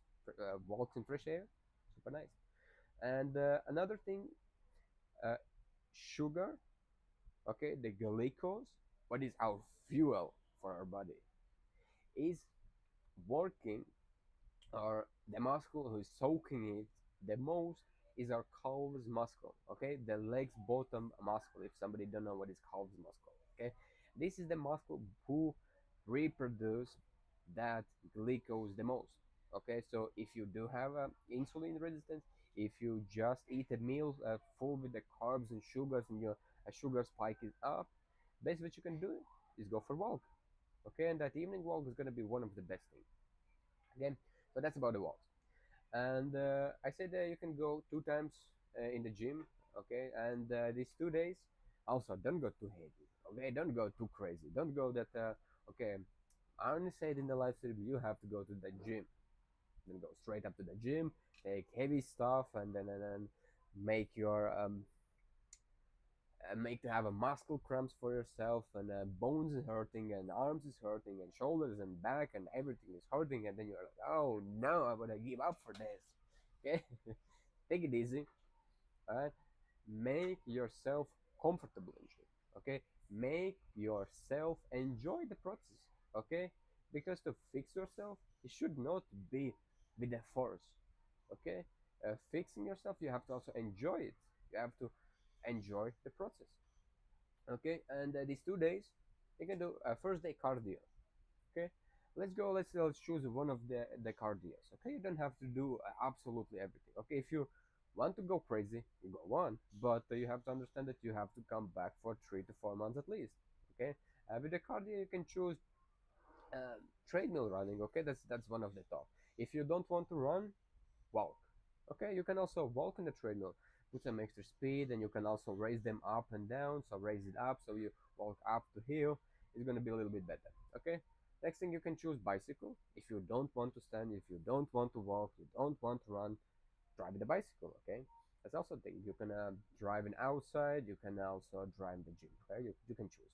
S1: walks in fresh air, super nice. And another thing, uh, sugar, okay, the glucose, what is our fuel for our body, is working, or the muscle who is soaking it the most is our calves muscle, okay, the legs bottom muscle. If somebody don't know what is calves muscle, okay, this is the muscle who reproduce that glucose the most. Okay, so if you do have insulin resistance, if you just eat a meal full with the carbs and sugars and your sugar spike is up, best what you can do is go for a walk. Okay, and that evening walk is going to be one of the best things again. So that's about the walks. And I said that you can go 2 times in the gym. Okay, and these 2 days also don't go too heavy. Okay, don't go too crazy, don't go that okay, I only said in the live stream you have to go to the gym, then go straight up to the gym, take heavy stuff, and then make your make to have a muscle cramps for yourself, and bones is hurting, and arms is hurting, and shoulders and back and everything is hurting, and then you're like, oh no, I want to give up for this. Okay, take it easy. All right, make yourself comfortable in gym. Okay, make yourself enjoy the process. Okay, because to fix yourself, it should not be with the force. Okay, fixing yourself, you have to also enjoy it. You have to enjoy the process. Okay, and these 2 days you can do first day cardio. Okay, let's choose one of the cardios. Okay, you don't have to do absolutely everything. Okay, if you want to go crazy, you go on, but you have to understand that you have to come back for 3 to 4 months at least. Okay, with the cardio you can choose treadmill running. Okay, that's one of the top. If you don't want to run, walk. Okay, you can also walk on the treadmill, put some extra speed, and you can also raise them up and down. So raise it up, so you walk up to hill. It's gonna be a little bit better. Okay. Next thing, you can choose bicycle. If you don't want to stand, if you don't want to walk, you don't want to run, drive the bicycle. Okay. That's also a thing. You can drive it outside. You can also drive the gym. Okay, you can choose.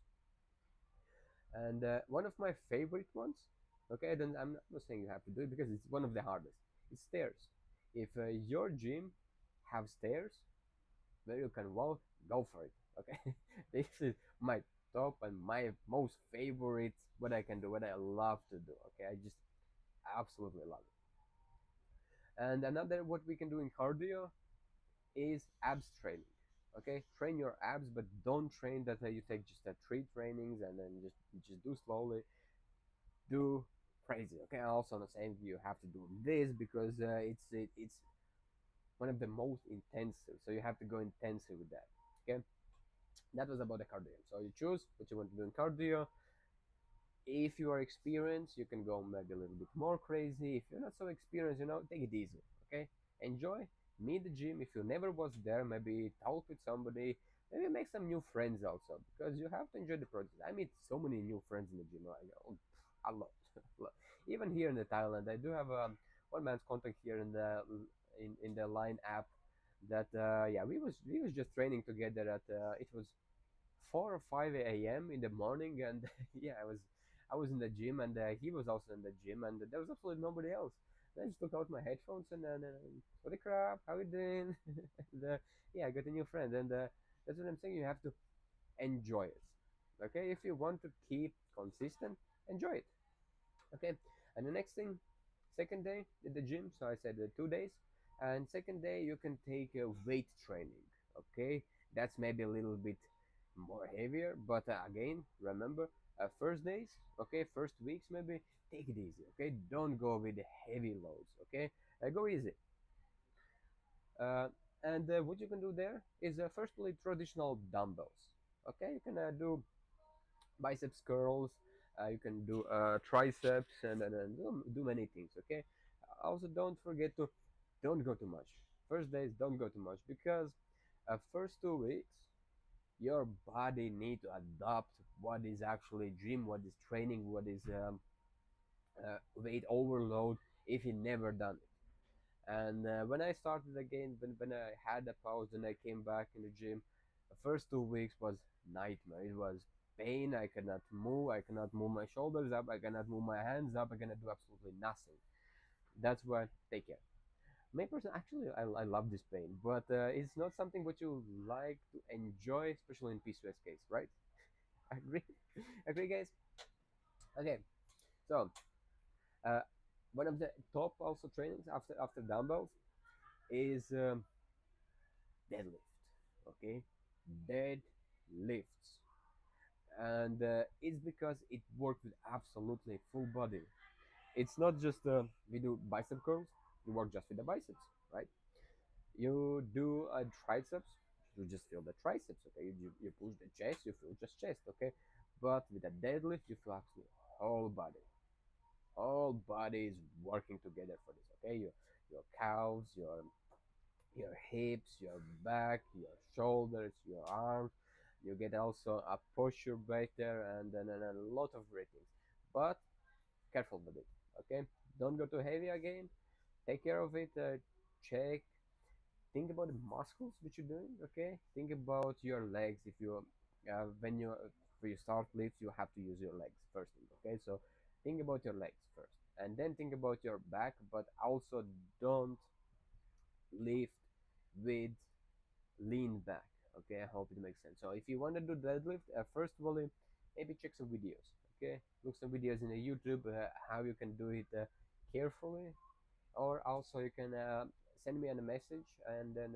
S1: And one of my favorite ones, okay, then I'm not saying you have to do it because it's one of the hardest. It's stairs. If your gym have stairs where you can walk, go for it. Okay, this is my top and my most favorite. What I can do, what I love to do. Okay, I just absolutely love it. And another what we can do in cardio is abs training. Okay, train your abs, but don't train that you take just 3 trainings and then just do slowly, do crazy. Okay, I'm also not saying you have to do this because it's one of the most intensive, so you have to go intensive with that. Okay, that was about the cardio. So you choose what you want to do in cardio. If you are experienced, you can go maybe a little bit more crazy. If you're not so experienced, take it easy. Okay, enjoy, meet the gym. If you never was there, maybe talk with somebody, maybe make some new friends also, because you have to enjoy the process. I meet so many new friends in the gym. I go a lot, a lot. Even here in the Thailand, I do have one man's contact here in the line app. That yeah, we was just training together at it was 4 or 5 a.m. in the morning, and yeah, I was in the gym, and he was also in the gym, and there was absolutely nobody else. I just took out my headphones and then, what the crap, how you doing? and, yeah, I got a new friend, and that's what I'm saying. You have to enjoy it. Okay, if you want to keep consistent, enjoy it. Okay, and the next thing, second day at the gym. So I said 2 days, and second day you can take weight training. Okay, that's maybe a little bit more heavier, but again, remember, first days, okay, first weeks maybe, take it easy. Okay, don't go with heavy loads. Okay, go easy. Uh, and what you can do there is firstly traditional dumbbells. Okay, you can do biceps curls. You can do triceps and do many things. Okay. Also, don't forget to don't go too much. First days, don't go too much because first 2 weeks your body need to adapt what is actually gym, what is training, what is weight overload if you never done it. And when I started again, when I had a pause and I came back in the gym, the first 2 weeks was nightmare. It was pain. I cannot move. I cannot move my shoulders up. I cannot move my hands up. I cannot do absolutely nothing. That's why take care. Me personally, actually, I love this pain, but it's not something what you like to enjoy, especially in PCOS case, right? Agree, agree, guys. Okay, so uh, one of the top also trainings after dumbbells is deadlift. Okay, deadlifts, and it's because it works with absolutely full body. It's not just we do bicep curls. You work just with the biceps, right? You do triceps. You just feel the triceps. Okay, you push the chest. You feel just chest. Okay, but with a deadlift, you feel actually whole body. Whole body is working together for this. Okay, your calves, your hips, your back, your shoulders, your arms. You get also a posture better and then a lot of ratings. But careful with it. Okay, don't go too heavy again. Take care of it. Check. think about the muscles which you're doing. Okay, think about your legs. If you when you start lifts, you have to use your legs first thing. Okay, so think about your legs first, and then think about your back, but also don't lift with lean back. Okay, I hope it makes sense. So if you want to do deadlift, first of all, maybe check some videos. Okay, look some videos in the YouTube how you can do it carefully, or also you can send me a message, and then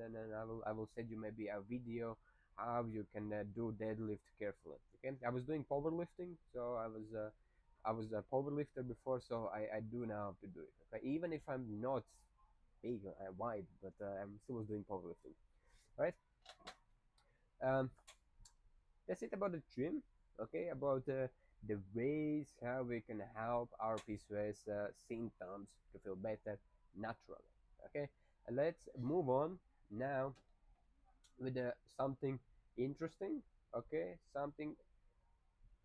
S1: I will send you maybe a video how you can do deadlift carefully. Okay, I was doing powerlifting, so I was a powerlifter before, so I do know how to do it. Okay, even if I'm not big wide, but I'm still doing powerlifting. Right. Um, that's it about the gym. Okay, about the ways how we can help our PCOS symptoms to feel better naturally. Okay, and let's move on now with something interesting. Okay, something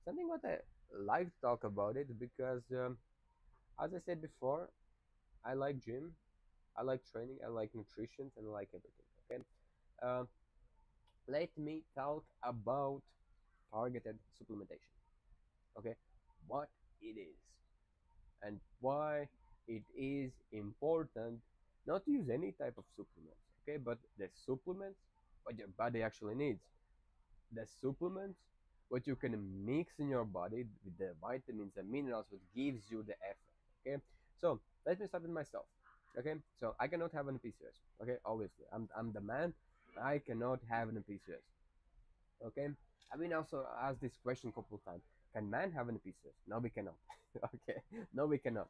S1: what I like to talk about it because as I said before, I like gym, I like training, I like nutrition, and I like everything. Okay, um, let me talk about targeted supplementation. Okay, what it is and why it is important not to use any type of supplements. Okay, but the supplements what your body actually needs, the supplements what you can mix in your body with the vitamins and minerals what gives you the effect. Okay, so let me start with myself. Okay, so I cannot have an PCOS. Okay, obviously I'm the man. I cannot have an PCOS. Okay, I've been also asked this question a couple of times. Can man have an PCOS? No, we cannot. Okay, no, we cannot.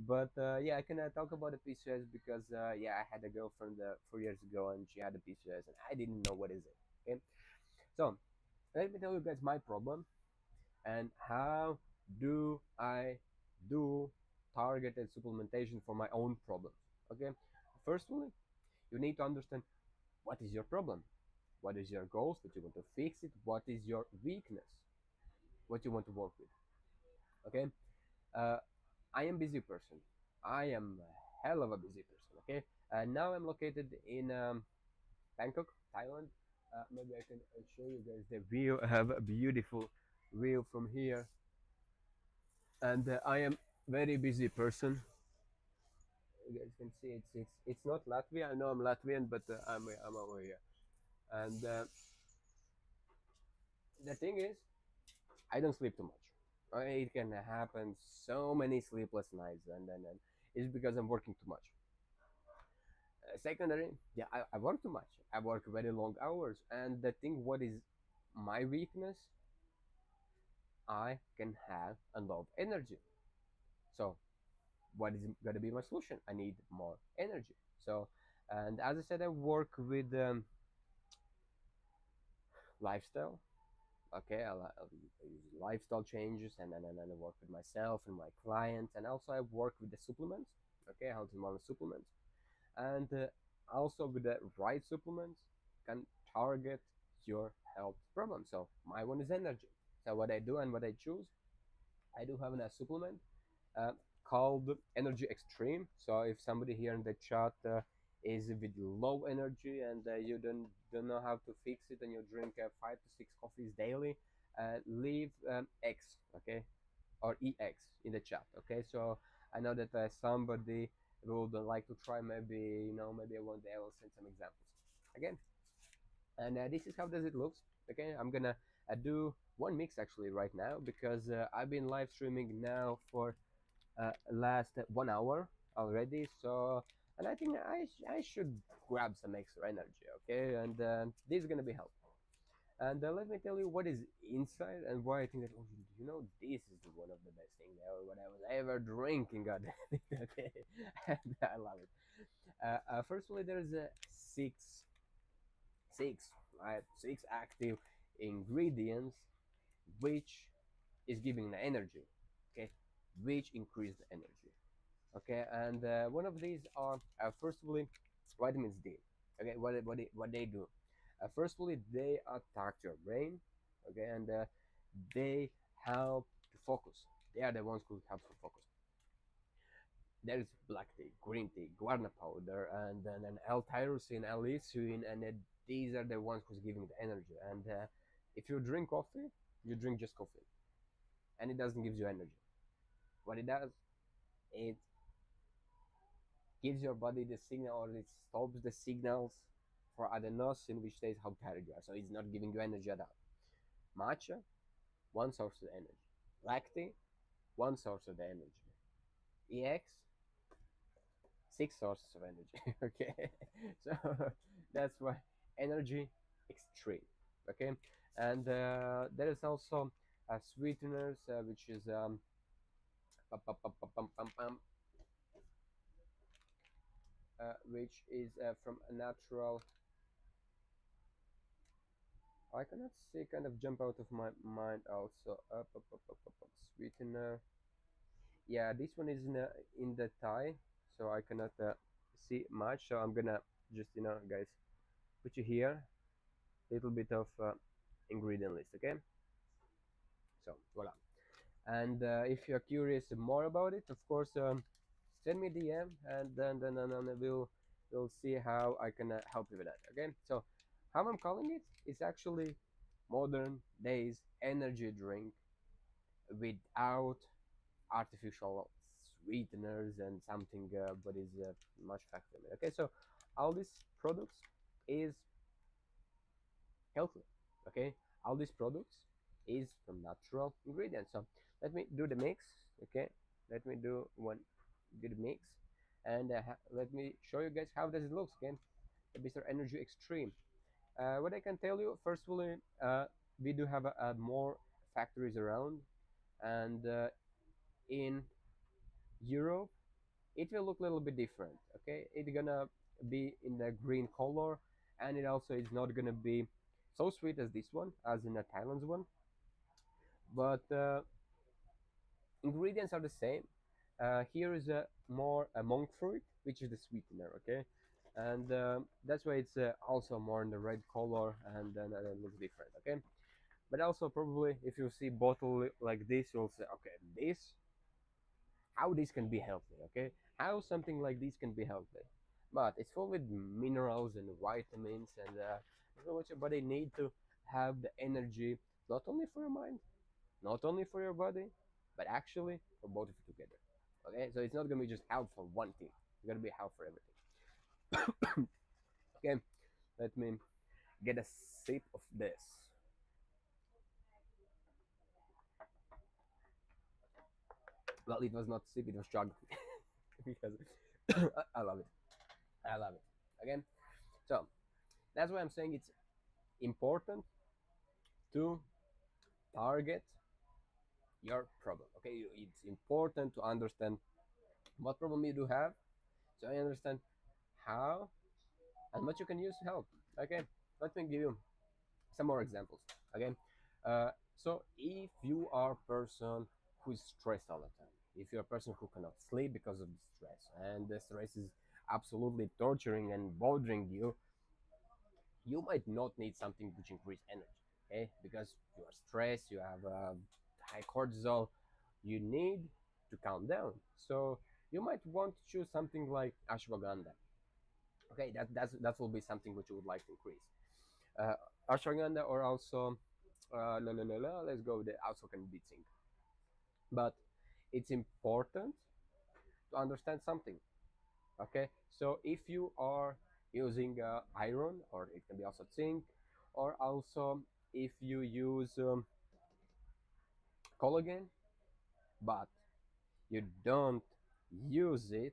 S1: But yeah, I can talk about the PCOS because yeah, I had a girlfriend 4 years ago and she had a PCOS and I didn't know what is it. Okay, so let me tell you guys my problem and how do I do targeted supplementation for my own problems. Okay, firstly, you need to understand what is your problem, what is your goals, what you want to fix it, what is your weakness, what you want to work with. Okay, uh, I am busy person. I am a hell of a busy person. Okay, now I'm located in Bangkok, Thailand. Maybe I can show you guys the view. I have a beautiful view from here, and I am very busy person. You guys can see it's not Latvia. I know I'm Latvian, but I'm over here. And the thing is, I don't sleep too much. It can happen so many sleepless nights, and it's because I'm working too much. Secondary, yeah, I work too much. I work very long hours, and the thing, what is my weakness? I can have a lot of energy. So what is going to be my solution? I need more energy. So, and as I said, I work with lifestyle. Okay, I use lifestyle changes, and I work with myself and my clients, and also I work with the supplements. Okay, how to manage supplements, and also with the right supplements can target your health problem. So my one is energy. So what I do and what I choose, I do have a supplement uh, called Energy Extreme. So if somebody here in the chat is with low energy and you don't know how to fix it, and you drink 5 to 6 coffees daily, leave X, okay, or EX in the chat. Okay, so I know that somebody would like to try. Maybe maybe one day I will send some examples again. And this is how does it looks. Okay, I'm gonna do one mix actually right now because I've been live streaming now for last 1 hour already. So, and I think I should grab some extra energy. Okay, and this is gonna be helpful. And let me tell you what is inside and why I think that, oh, this is one of the best things ever what I was ever drinking. God, okay, and I love it. Firstly, there's six, right? Six active ingredients which is giving the energy, okay, which increase the energy. Okay, and one of these are firstly vitamins D. Okay, what they do? Firstly, they attack your brain. Okay, and they help to focus. They are the ones who help to focus. There's black tea, green tea, guarana powder, and then an L-tyrosine, L-leucine, and these are the ones who's giving the energy. And if you drink coffee, you drink just coffee, and it doesn't give you energy. What it does, it gives your body the signal, or it stops the signals for adenosine, which says how tired you are. So it's not giving you energy at all. Matcha, one source of energy. Black tea, one source of the energy. EX, six sources of energy. Okay, so that's why energy extreme. Okay, and there is also sweeteners, which is which is from a natural. I cannot see, kind of jump out of my mind also. Sweetener. Yeah, this one is in the Thai, so I cannot see much. So I'm gonna just, guys, put you here little bit of ingredient list. Okay, so voila. And if you're curious more about it, of course, send me DM, and then we'll see how I can help you with that. Okay, so how I'm calling it is actually modern days energy drink without artificial sweeteners and something, but is much factor. Okay, so all these products is healthy. Okay, all these products is from natural ingredients. So let me do the mix. Okay, let me do one good mix, and let me show you guys how does it look. Okay, the Mr. Energy Extreme. What I can tell you, firstly, we do have more factories around, and in Europe, it will look a little bit different. Okay, it's gonna be in the green color, and it also is not gonna be so sweet as this one, as in the Thailand's one, but ingredients are the same. Here is a more a monk fruit, which is the sweetener. Okay, and that's why it's also more in the red color, and then it looks different. Okay, but also probably if you see bottle like this, you'll say, okay, this, how this can be healthy. Okay, how something like this can be healthy, but it's full with minerals and vitamins, and so what your body need to have the energy, not only for your mind, not only for your body, but actually for both of you together. Okay, so it's not gonna be just help for one thing, it's gonna be help for everything. Okay, let me get a sip of this. Well, it was not sip, it was chug. Because I love it, I love it. Again, so that's why I'm saying it's important to target your problem. Okay, it's important to understand what problem you do have, so I understand how and what you can use to help. Okay, let me give you some more examples. Okay, so if you are a person who is stressed all the time, if you're a person who cannot sleep because of the stress, and the stress is absolutely torturing and bothering you, you might not need something which increase energy. Okay, because you are stressed, you have high cortisol, you need to calm down. So you might want to choose something like ashwagandha. Okay, that will be something which you would like to increase. uh, ashwagandha, or also let's go with the also can be zinc. But it's important to understand something. Okay, so if you are using iron, or it can be also zinc, or also if you use collagen, but you don't use it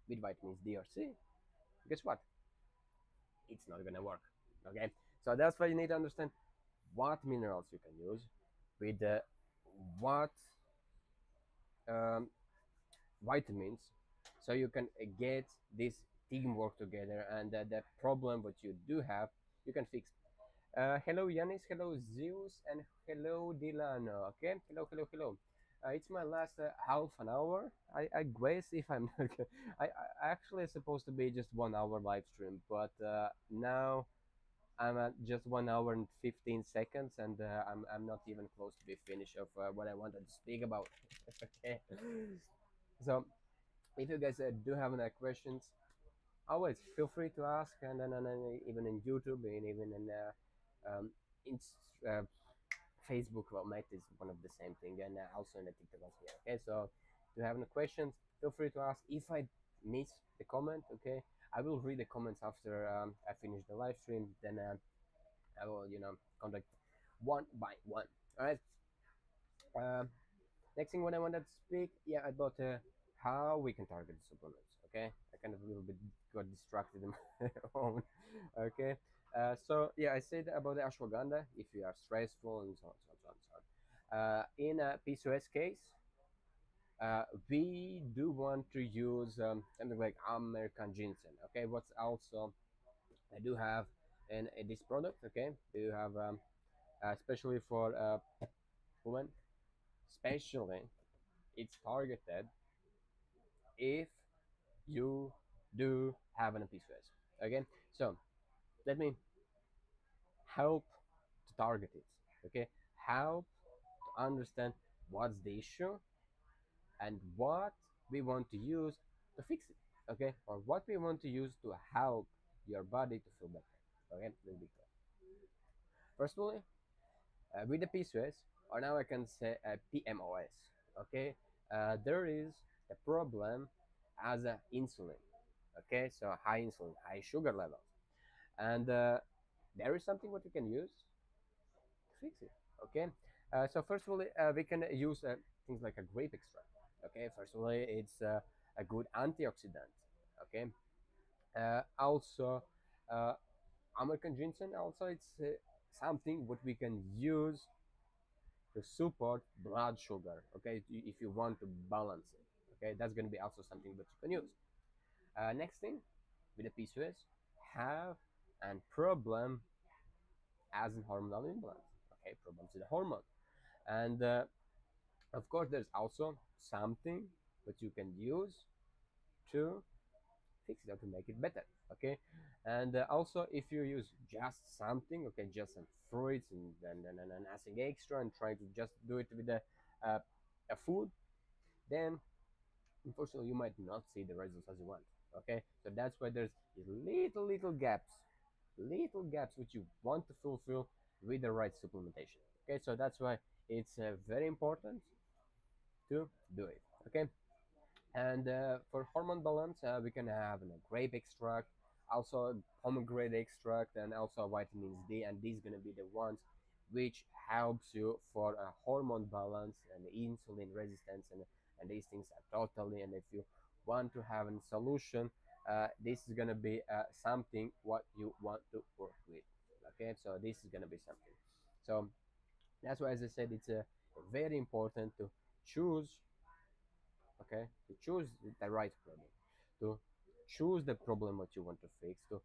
S1: with vitamins D or C, guess what? It's not gonna work. Okay, so that's why you need to understand what minerals you can use with what um, vitamins, so you can get this teamwork together, and the problem what you do have, you can fix. Hello Yanis, hello Zeus, and hello Dilano. Okay, hello. It's my last half an hour. I guess, if I'm not, I actually supposed to be just 1 hour live stream, but now I'm at just 1 hour and 15 seconds, and I'm not even close to be finished of what I wanted to speak about. Okay, so If you guys do have any questions, always feel free to ask, and even in YouTube and even in in uh, Facebook. Well, Mate is one of the same thing, and also in the TikTok as well. Okay, so if you have any questions, feel free to ask. If I miss the comment, okay, I will read the comments after I finish the live stream. Then I will, contact one by one. All right. Um, Next thing what I wanted to speak, yeah, about how we can target the supplements. Okay, I kind of a little bit got distracted in my own. Okay, so yeah, I said about the ashwagandha. If you are stressful and so on, so on, so on, so on. In a PCOS case, we do want to use something like American ginseng. Okay, what's also I do have in this product. Okay, do have especially for women, especially it's targeted if you do have an PCOS. Okay, so let me help to target it. Okay, help to understand what's the issue and what we want to use to fix it. Okay, or what we want to use to help your body to feel better. Okay, let's be clear. Firstly, with the PCOS, or now I can say PMOS. Okay, there is a problem as a insulin. Okay, so high insulin, high sugar levels, and there is something what you can use to fix it. Okay, so first of all, we can use things like a grape extract. Okay, first of all, it's a good antioxidant. Okay, also uh, American ginseng. Also, it's something what we can use to support blood sugar. Okay, if you want to balance it. Okay, that's going to be also something that you can use. Next thing with the PCOS, have a problem as in hormonal imbalance. Okay, problems with the hormone, and of course, there's also something that you can use to fix it or to make it better. Okay, and also if you use just something, okay, just some fruits and nothing extra, and try to just do it with uh, a food, then unfortunately you might not see the results as you want. Okay, so that's why there's these little gaps which you want to fulfill with the right supplementation. Okay, so that's why it's very important to do it. Okay, and for hormone balance, we can have a grape extract, also pomegranate extract, and also vitamins D, and these gonna be the ones which helps you for a hormone balance and insulin resistance, and these things are totally. And if you want to have a solution, this is gonna be something what you want to work with. Okay, so this is gonna be something. So that's why, as I said, it's very important to choose, okay, to choose the right problem, to choose the problem what you want to fix, to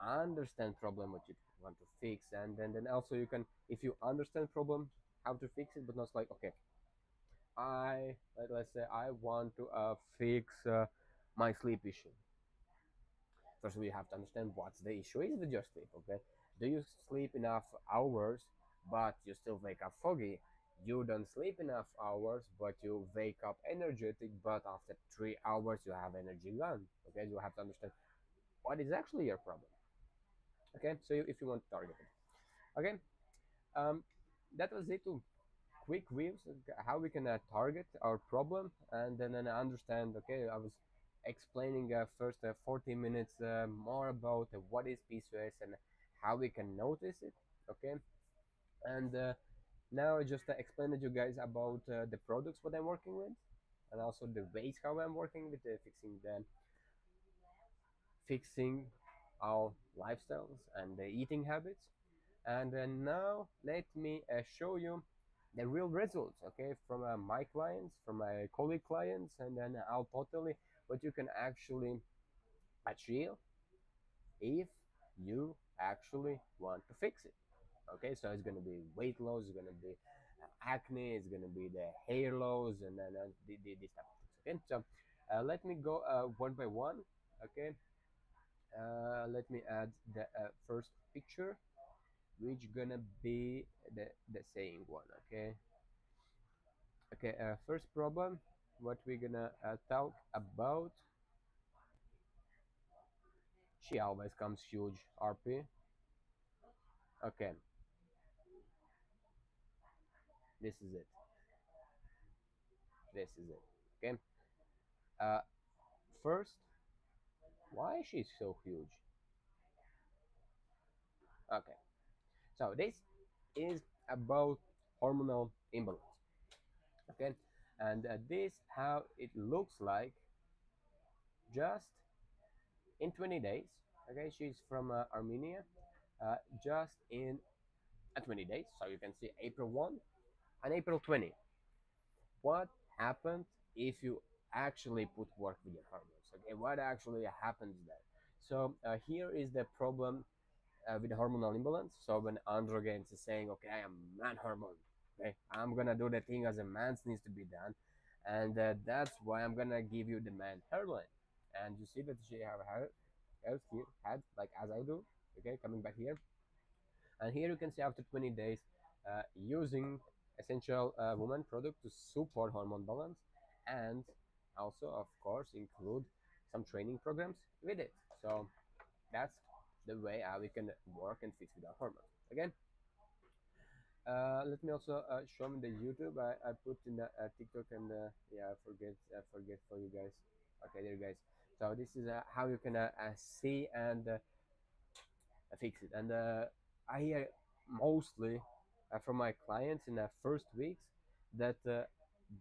S1: understand problem what you want to fix, and then also you can, if you understand problem how to fix it, but not like, okay, let's say I want to fix my sleep issue. First, we have to understand what's the issue is with your sleep. Okay, do you sleep enough hours, but you still wake up foggy? You don't sleep enough hours, but you wake up energetic, but after 3 hours you have energy gone. Okay, you have to understand what is actually your problem. Okay, so if you want to target it. Okay, um, that was it. Two quick views of how we can target our problem, and then understand. Okay, I was explaining first 40 minutes more about what is PCOS and how we can notice it. Okay, and now I just explained to you guys about the products what I'm working with, and also the ways how I'm working with fixing our lifestyles and the eating habits. And now let me show you the real results, okay, from my clients, from my colleague clients, and then I'll totally what you can actually achieve if you actually want to fix it. Okay, so it's gonna be weight loss, it's gonna be acne, it's gonna be the hair loss, and then this type of things. Okay, so let me go one by one. Okay, let me add the first picture, which gonna be the same one. Okay, okay, first problem. what we're gonna talk about. She always comes huge, RP. Okay, this is it. This is it. Okay. Uh, First, why is she so huge? Okay, so this is about hormonal imbalance. Okay, and this how it looks like just in 20 days. Okay, she's from Armenia. Just in 20 days, so you can see April 1 and April 20. What happened if you actually put work with your hormones? Okay, what actually happens there? So here is the problem with the hormonal imbalance. So when androgens is saying, okay, I am man hormone, okay, I'm gonna do the thing as a man needs to be done, and that's why I'm gonna give you the man hormone. And you see that she have hair, here, had like as I do. Okay, coming back here, and here you can see after 20 days, using essential woman product to support hormone balance, and also of course include some training programs with it. So that's the way how we can work and fix with our hormones. Again, let me also show me the YouTube. I put in the TikTok and yeah, I forget for you guys. Okay, there you guys. So this is how you can see and fix it. And I hear mostly from my clients in the first weeks that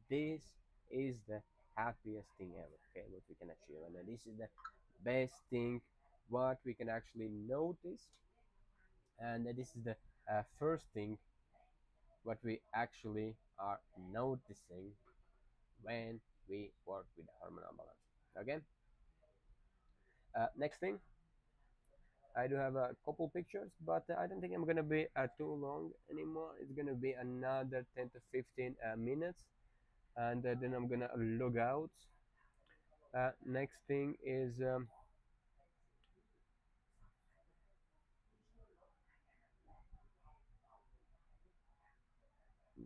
S1: this is the happiest thing ever. Okay, what we can achieve, and this is the best thing what we can actually notice, and this is the first thing what we actually are noticing when we work with the hormonal balance. Okay. Next thing, I do have a couple pictures, but I don't think I'm gonna be too long anymore. It's gonna be another 10 to 15 minutes, and then I'm gonna log out. Next thing is this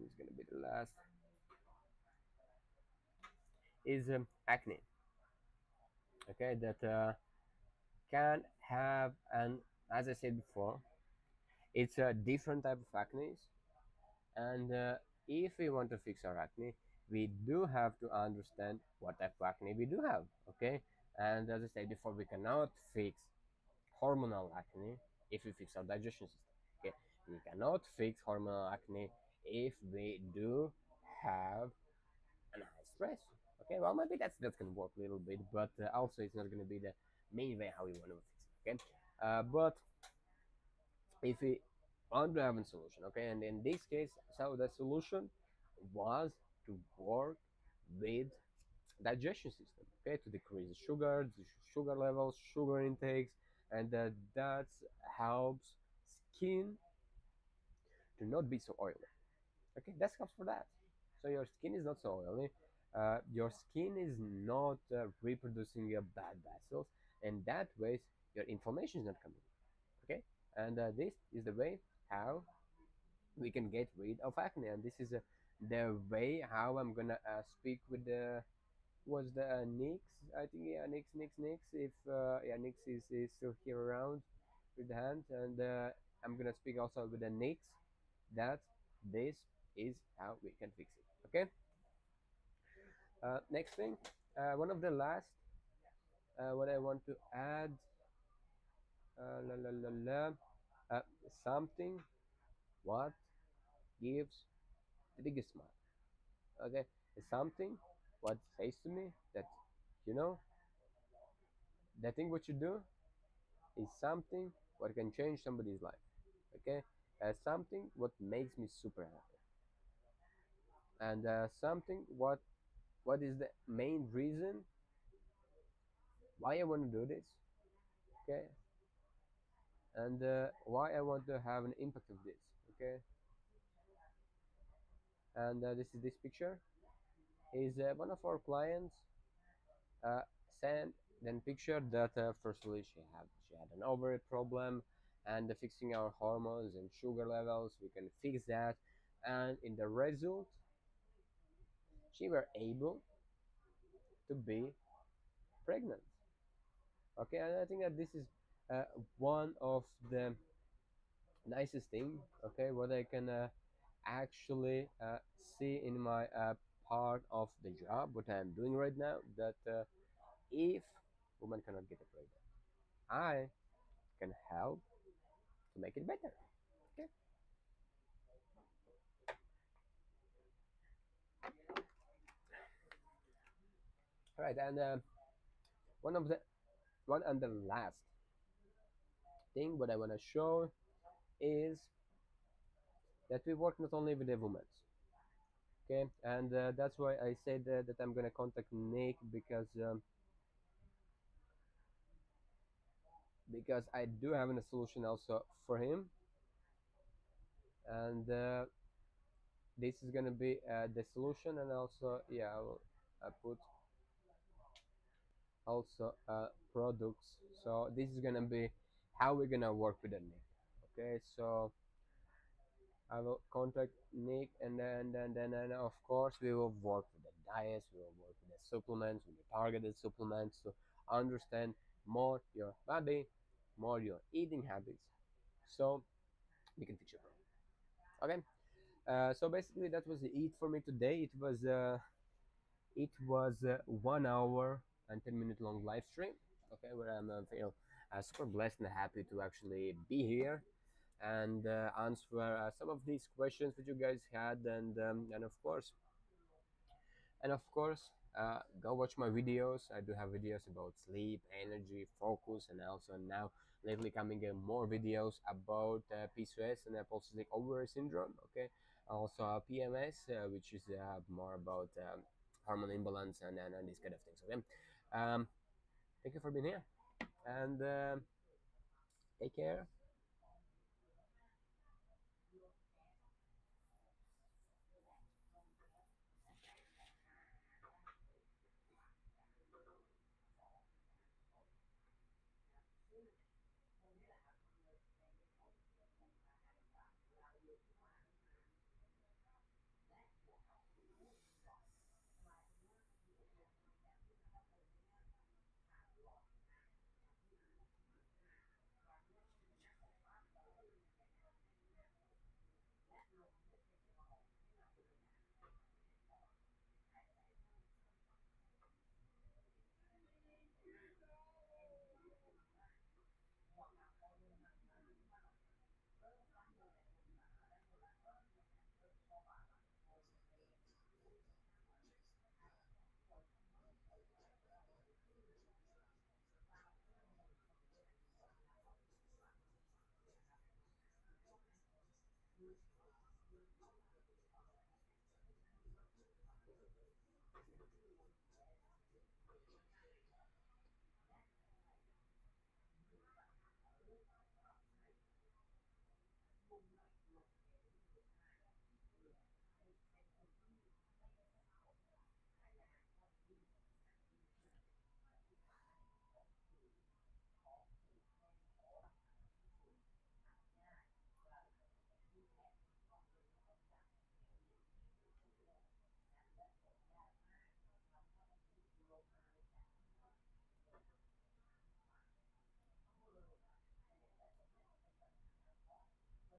S1: is gonna be the last is acne. Okay, that can have, and as I said before, it's a different type of acne, and if we want to fix our acne, we do have to understand what type of acne we do have. Okay, and as I said before, we cannot fix hormonal acne if we fix our digestion system. Okay, we cannot fix hormonal acne if we do have an high stress. Okay, well maybe that's gonna work a little bit, but also it's not gonna be the main way how we want to fix it. Okay, but if we want to have a solution, okay, and in this case, so the solution was to work with digestion system, okay, to decrease sugar levels, sugar intakes, and that helps skin to not be so oily. Okay, that helps for that. So your skin is not so oily. Your skin is not reproducing your bad vessels, and that way your inflammation is not coming. Okay, and this is the way how we can get rid of acne, and this is the way how I'm gonna speak with the was the Nix. I think yeah, Nix. If yeah, Nix is still here around with the hand, and I'm gonna speak also with the Nix that this is how we can fix it. Okay. Next thing, one of the last what I want to add, la la la la, uh, something what gives the biggest smile. Okay, it's something what says to me that you know the thing what you do is something what can change somebody's life. Okay, something what makes me super happy, and something what is the main reason why I want to do this. Okay, and why I want to have an impact of this. Okay, and this is this picture is one of our clients uh, sent then picture that firstly she had an ovary problem, and fixing our hormones and sugar levels we can fix that, and in the result she were able to be pregnant. Okay, and I think that this is uh, one of the nicest thing. Okay, what I can actually see in my part of the job, what I'm doing right now, that if women cannot get pregnant, I can help to make it better. Okay, all right, and one of the one and the last thing what I want to show is that we work not only with the women. Okay, and that's why I said that I'm gonna contact Nick because I do have a solution also for him, and this is gonna be the solution, and also yeah, I will put also products. So this is gonna be how we're gonna work with the Nick. Okay, so I will contact Nick, and then of course we will work with the diets, we will work with the supplements, with the targeted supplements to understand more your body, more your eating habits, so we can fix your problem. Okay, so basically that was it for me today. It was 1 hour and 10 minute long live stream. Okay, where I'm feel super blessed and happy to actually be here and answer some of these questions that you guys had, and of course go watch my videos. I do have videos about sleep, energy, focus, and also now lately coming in more videos about PCOS and polycystic ovary syndrome. Okay, also PMS, which is more about hormone imbalance and these kind of things. Okay, thank you for being here, and take care.